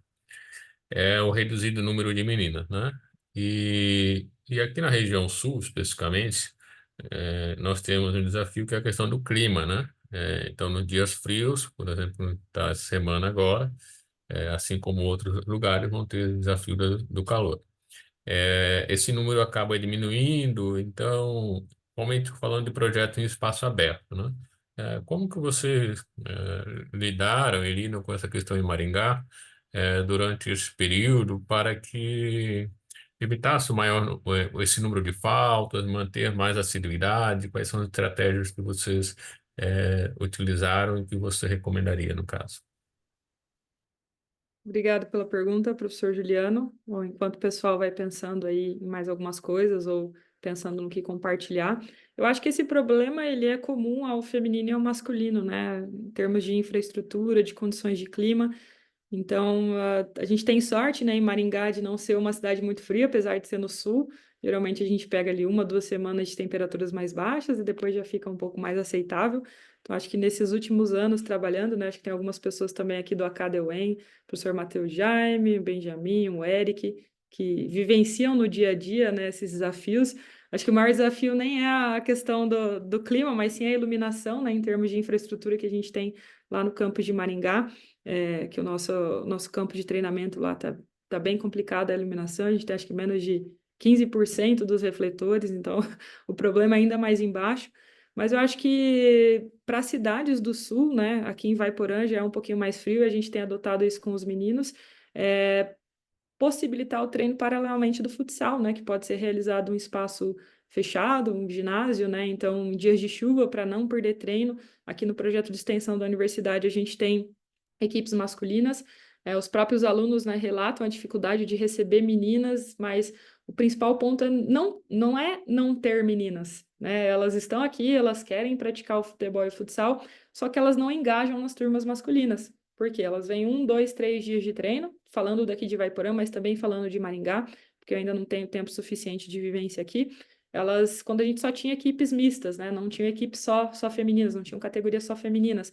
é o reduzido número de meninas, né? E aqui na região sul, especificamente, nós temos um desafio que é a questão do clima, né? Então, nos dias frios, por exemplo, tá essa semana agora, assim como outros lugares, vão ter o desafio do calor. Esse número acaba diminuindo, então, realmente falando de projeto em espaço aberto, né? Como que vocês lidaram e lidam com essa questão em Maringá durante esse período para que evitasse esse número de faltas, manter mais assiduidade? Quais são as estratégias que vocês utilizaram e que você recomendaria no caso? Obrigada pela pergunta, professor Juliano. Bom, enquanto o pessoal vai pensando aí em mais algumas coisas ou pensando no que compartilhar, eu acho que esse problema ele é comum ao feminino e ao masculino, né? Em termos de infraestrutura, de condições de clima. Então, a gente tem sorte, né, em Maringá de não ser uma cidade muito fria, apesar de ser no sul. Geralmente a gente pega ali 1, 2 semanas de temperaturas mais baixas e depois já fica um pouco mais aceitável. Então, acho que nesses últimos anos trabalhando, né, acho que tem algumas pessoas também aqui do Academy, o professor Matheus Jaime, o Benjamin, o Eric, que vivenciam no dia a dia, né, esses desafios. Acho que o maior desafio nem é a questão do clima, mas sim a iluminação, né, em termos de infraestrutura que a gente tem lá no campus de Maringá. Que o nosso campo de treinamento lá tá bem complicado a iluminação, a gente tem acho que menos de 15% dos refletores, então o problema é ainda mais embaixo. Mas eu acho que para cidades do sul, né, aqui em Vaiporã já é um pouquinho mais frio, a gente tem adotado isso com os meninos, possibilitar o treino paralelamente do futsal, né, que pode ser realizado em um espaço fechado, um ginásio, né, então em dias de chuva, para não perder treino, aqui no projeto de extensão da universidade a gente tem equipes masculinas, os próprios alunos, né, relatam a dificuldade de receber meninas, mas o principal ponto não é não ter meninas, né, elas estão aqui, elas querem praticar o futebol e o futsal, só que elas não engajam nas turmas masculinas, porque elas vêm 1, 2, 3 dias de treino, falando daqui de Vaiporã, mas também falando de Maringá, porque porque eu ainda não tenho tempo suficiente de vivência aqui, quando a gente só tinha equipes mistas, né? Não tinha equipes só femininas, não tinham categorias só femininas.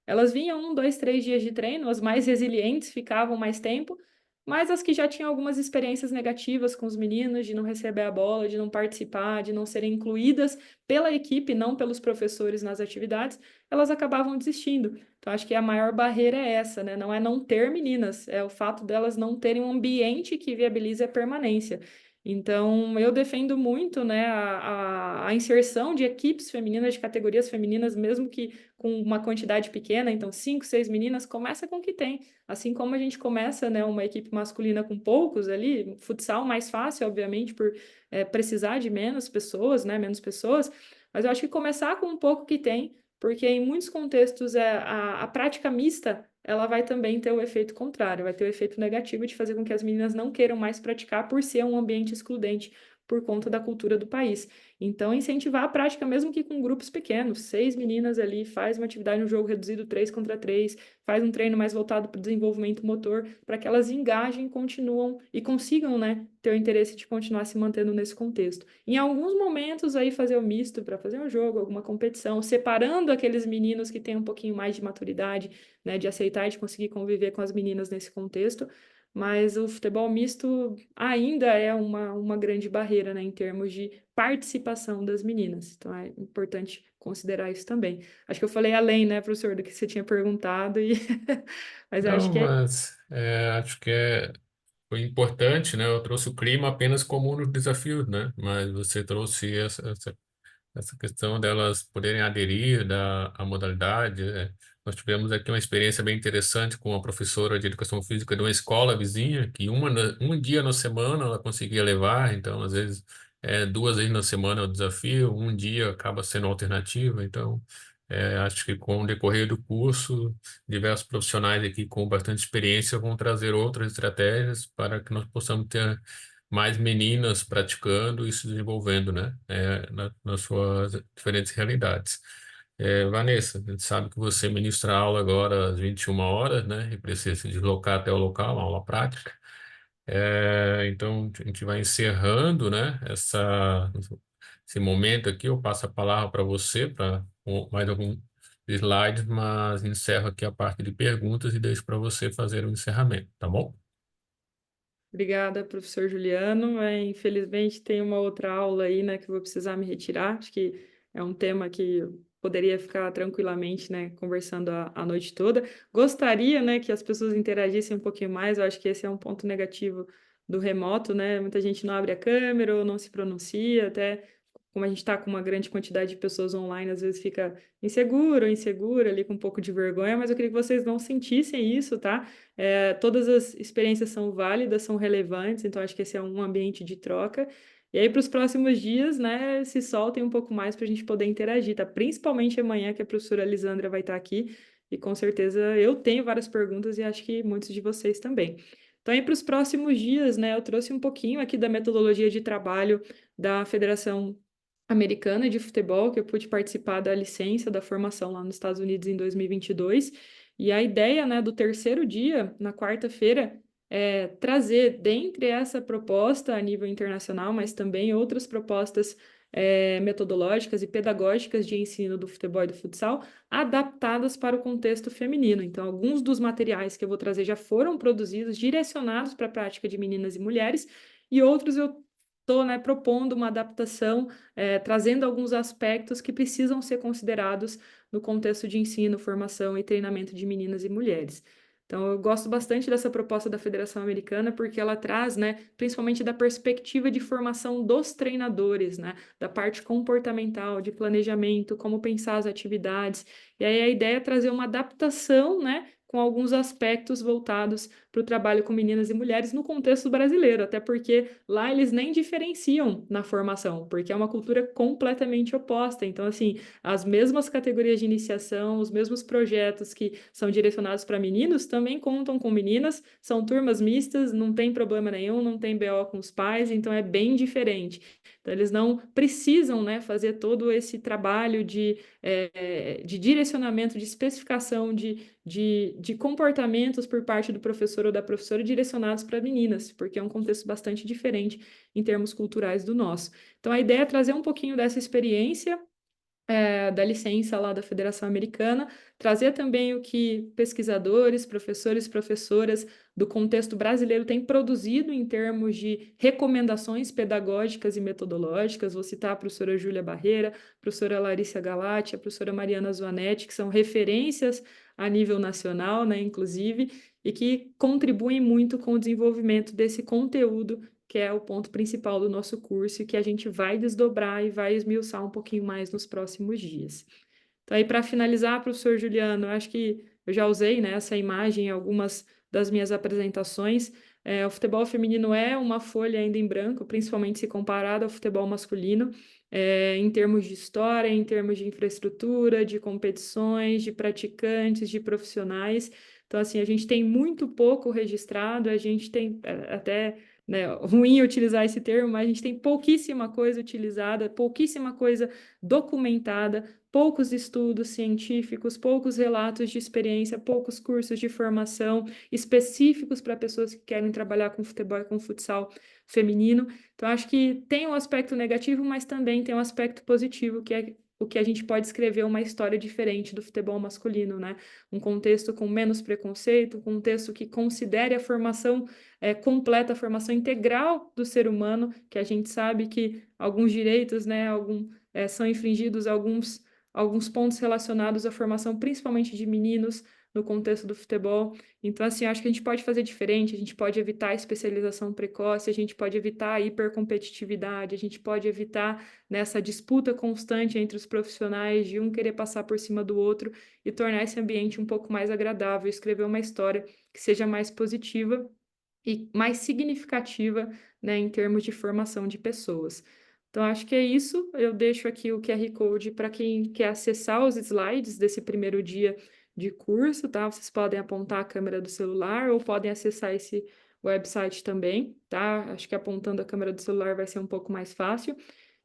Elas vinham 1, 2, 3 dias de treino, as mais resilientes ficavam mais tempo, mas as que já tinham algumas experiências negativas com os meninos, de não receber a bola, de não participar, de não serem incluídas pela equipe, não pelos professores nas atividades, elas acabavam desistindo. Então, acho que a maior barreira é essa, né? Não é não ter meninas, é o fato delas não terem um ambiente que viabilize a permanência. Então, eu defendo muito, né, a inserção de equipes femininas, de categorias femininas, mesmo que com uma quantidade pequena, então 5, 6 meninas, começa com o que tem. Assim como a gente começa, né, uma equipe masculina com poucos ali, futsal mais fácil, obviamente, por precisar de menos pessoas, né, menos pessoas, mas eu acho que começar com um pouco que tem, porque em muitos contextos a prática mista ela vai também ter o efeito contrário, vai ter o efeito negativo de fazer com que as meninas não queiram mais praticar por ser um ambiente excludente por conta da cultura do país. Então, incentivar a prática, mesmo que com grupos pequenos, 6 meninas ali, faz uma atividade no jogo reduzido 3 contra 3, faz um treino mais voltado para o desenvolvimento motor, para que elas engajem, continuam e consigam, né, ter o interesse de continuar se mantendo nesse contexto. Em alguns momentos, aí fazer o misto para fazer um jogo, alguma competição, separando aqueles meninos que têm um pouquinho mais de maturidade, né, de aceitar e de conseguir conviver com as meninas nesse contexto, mas o futebol misto ainda é uma grande barreira, né, em termos de participação das meninas. Então é importante considerar isso também. Acho que eu falei além, né, professor, do que você tinha perguntado, mas eu acho Não, que é mas acho que foi importante, né? Eu trouxe o clima apenas como um dos desafios, né? Mas você trouxe essa questão delas poderem aderir à modalidade. Nós tivemos aqui uma experiência bem interessante com uma professora de educação física de uma escola vizinha, que um dia na semana ela conseguia levar, então às vezes 2 vezes na semana é o desafio, um dia acaba sendo alternativa, então acho que com o decorrer do curso, diversos profissionais aqui com bastante experiência vão trazer outras estratégias para que nós possamos ter mais meninas praticando e se desenvolvendo, né, nas suas diferentes realidades. Vanessa, a gente sabe que você ministra aula agora às 21 horas, né, e precisa se deslocar até o local, uma aula prática. Então, a gente vai encerrando, né, esse momento aqui. Eu passo a palavra para você, para mais alguns slides, mas encerro aqui a parte de perguntas e deixo para você fazer o encerramento, tá bom? Obrigada, professor Juliano. Infelizmente, tem uma outra aula aí, né, que eu vou precisar me retirar. Acho que é um tema que eu poderia ficar tranquilamente, né, conversando a noite toda. Gostaria, né, que as pessoas interagissem um pouquinho mais. Eu acho que esse é um ponto negativo do remoto, né? Muita gente não abre a câmera ou não se pronuncia, até como a gente está com uma grande quantidade de pessoas online, às vezes fica inseguro ou insegura ali com um pouco de vergonha, mas eu queria que vocês não sentissem isso, tá? Todas as experiências são válidas, são relevantes, então acho que esse é um ambiente de troca. E aí, para os próximos dias, né, se soltem um pouco mais para a gente poder interagir, tá? Principalmente amanhã, que a professora Lisandra vai estar aqui, e com certeza eu tenho várias perguntas e acho que muitos de vocês também. Então, aí para os próximos dias, né, eu trouxe um pouquinho aqui da metodologia de trabalho da Federação Americana de Futebol, que eu pude participar da licença da formação lá nos Estados Unidos em 2022. E a ideia, né, do terceiro dia, na quarta-feira, é trazer, dentre essa proposta a nível internacional, mas também outras propostas metodológicas e pedagógicas de ensino do futebol e do futsal, adaptadas para o contexto feminino. Então, alguns dos materiais que eu vou trazer já foram produzidos, direcionados para a prática de meninas e mulheres, e outros eu estou, né, propondo uma adaptação, trazendo alguns aspectos que precisam ser considerados no contexto de ensino, formação e treinamento de meninas e mulheres. Então, eu gosto bastante dessa proposta da Federação Americana, porque ela traz, né, principalmente da perspectiva de formação dos treinadores, né, da parte comportamental, de planejamento, como pensar as atividades. E aí a ideia é trazer uma adaptação, né, com alguns aspectos voltados para o trabalho com meninas e mulheres no contexto brasileiro, até porque lá eles nem diferenciam na formação, porque é uma cultura completamente oposta. Então, assim, as mesmas categorias de iniciação, os mesmos projetos que são direcionados para meninos também contam com meninas, são turmas mistas, não tem problema nenhum, não tem BO com os pais, então é bem diferente. Então, eles não precisam, né, fazer todo esse trabalho de direcionamento, de especificação, de de comportamentos por parte do professor ou da professora direcionados para meninas, porque é um contexto bastante diferente em termos culturais do nosso. Então, a ideia é trazer um pouquinho dessa experiência da licença lá da Federação Americana, trazer também o que pesquisadores, professores, professoras do contexto brasileiro têm produzido em termos de recomendações pedagógicas e metodológicas. Vou citar a professora Júlia Barreira, a professora Larissa Galati, a professora Mariana Zoanetti, que são referências a nível nacional, né, inclusive, e que contribuem muito com o desenvolvimento desse conteúdo que é o ponto principal do nosso curso e que a gente vai desdobrar e vai esmiuçar um pouquinho mais nos próximos dias. Então, aí, para finalizar, professor Juliano, eu acho que eu já usei, né, essa imagem em algumas das minhas apresentações. O futebol feminino é uma folha ainda em branco, principalmente se comparado ao futebol masculino, em termos de história, em termos de infraestrutura, de competições, de praticantes, de profissionais. Então, assim, a gente tem muito pouco registrado, a gente tem até, né, ruim utilizar esse termo, mas a gente tem pouquíssima coisa utilizada, pouquíssima coisa documentada, poucos estudos científicos, poucos relatos de experiência, poucos cursos de formação específicos para pessoas que querem trabalhar com futebol e com futsal feminino. Então, acho que tem um aspecto negativo, mas também tem um aspecto positivo, que é o que a gente pode escrever uma história diferente do futebol masculino, né? Um contexto com menos preconceito, um contexto que considere a formação completa, a formação integral do ser humano, que a gente sabe que alguns direitos, né, são infringidos, alguns pontos relacionados à formação, principalmente de meninos, no contexto do futebol. Então, assim, acho que a gente pode fazer diferente, a gente pode evitar a especialização precoce, a gente pode evitar a hipercompetitividade, a gente pode evitar nessa disputa constante entre os profissionais de um querer passar por cima do outro e tornar esse ambiente um pouco mais agradável, escrever uma história que seja mais positiva e mais significativa, né, em termos de formação de pessoas. Então, acho que é isso. Eu deixo aqui o QR Code para quem quer acessar os slides desse primeiro dia de curso, tá? Vocês podem apontar a câmera do celular ou podem acessar esse website também, tá? Acho que apontando a câmera do celular vai ser um pouco mais fácil.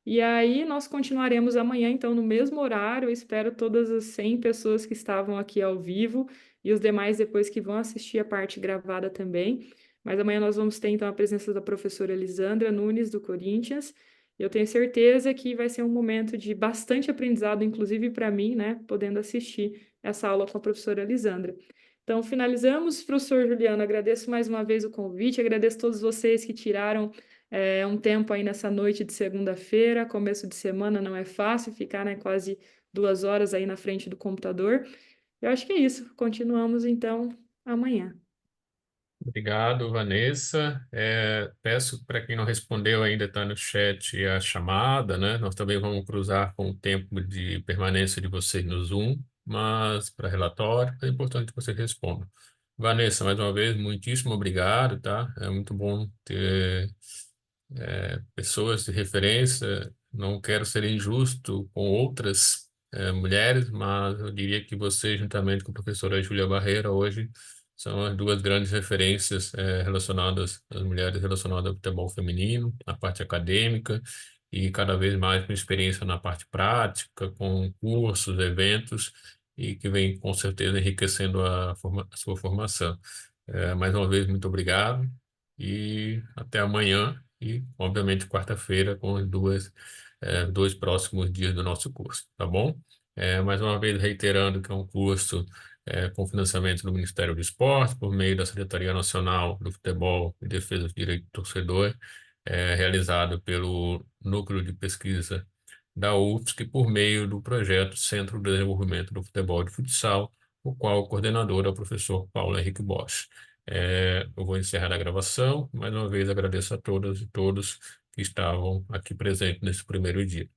E aí nós continuaremos amanhã, então, no mesmo horário. Eu espero todas as 100 pessoas que estavam aqui ao vivo e os demais depois que vão assistir a parte gravada também. Mas amanhã nós vamos ter, então, a presença da professora Elisandra Nunes, do Corinthians. Eu tenho certeza que vai ser um momento de bastante aprendizado, inclusive para mim, né, podendo assistir essa aula com a professora Elisandra. Então, finalizamos. Professor Juliano, agradeço mais uma vez o convite, agradeço a todos vocês que tiraram um tempo aí nessa noite de segunda-feira, começo de semana, não é fácil ficar, né, quase 2 horas aí na frente do computador. Eu acho que é isso. Continuamos, então, amanhã. Obrigado, Vanessa. Peço para quem não respondeu ainda, está no chat a chamada, né? Nós também vamos cruzar com o tempo de permanência de vocês no Zoom, mas para relatório é importante que você responda. Vanessa, mais uma vez, muitíssimo obrigado, tá? É muito bom ter pessoas de referência. Não quero ser injusto com outras mulheres, mas eu diria que você, juntamente com a professora Júlia Barreira, hoje são as duas grandes referências relacionadas às mulheres relacionadas ao futebol feminino, na parte acadêmica e cada vez mais com experiência na parte prática, com cursos, eventos, e que vem com certeza enriquecendo a sua formação. Mais uma vez, muito obrigado e até amanhã e, obviamente, quarta-feira com os dois próximos dias do nosso curso, tá bom? Mais uma vez, reiterando que é um curso com financiamento do Ministério do Esporte, por meio da Secretaria Nacional do Futebol e Defesa do Direito do Torcedor, realizado pelo Núcleo de Pesquisa da UFSC, por meio do projeto Centro de Desenvolvimento do Futebol e do Futsal, o qual o coordenador é o professor Paulo Henrique Bosch. Eu vou encerrar a gravação. Mais uma vez agradeço a todas e todos que estavam aqui presentes nesse primeiro dia.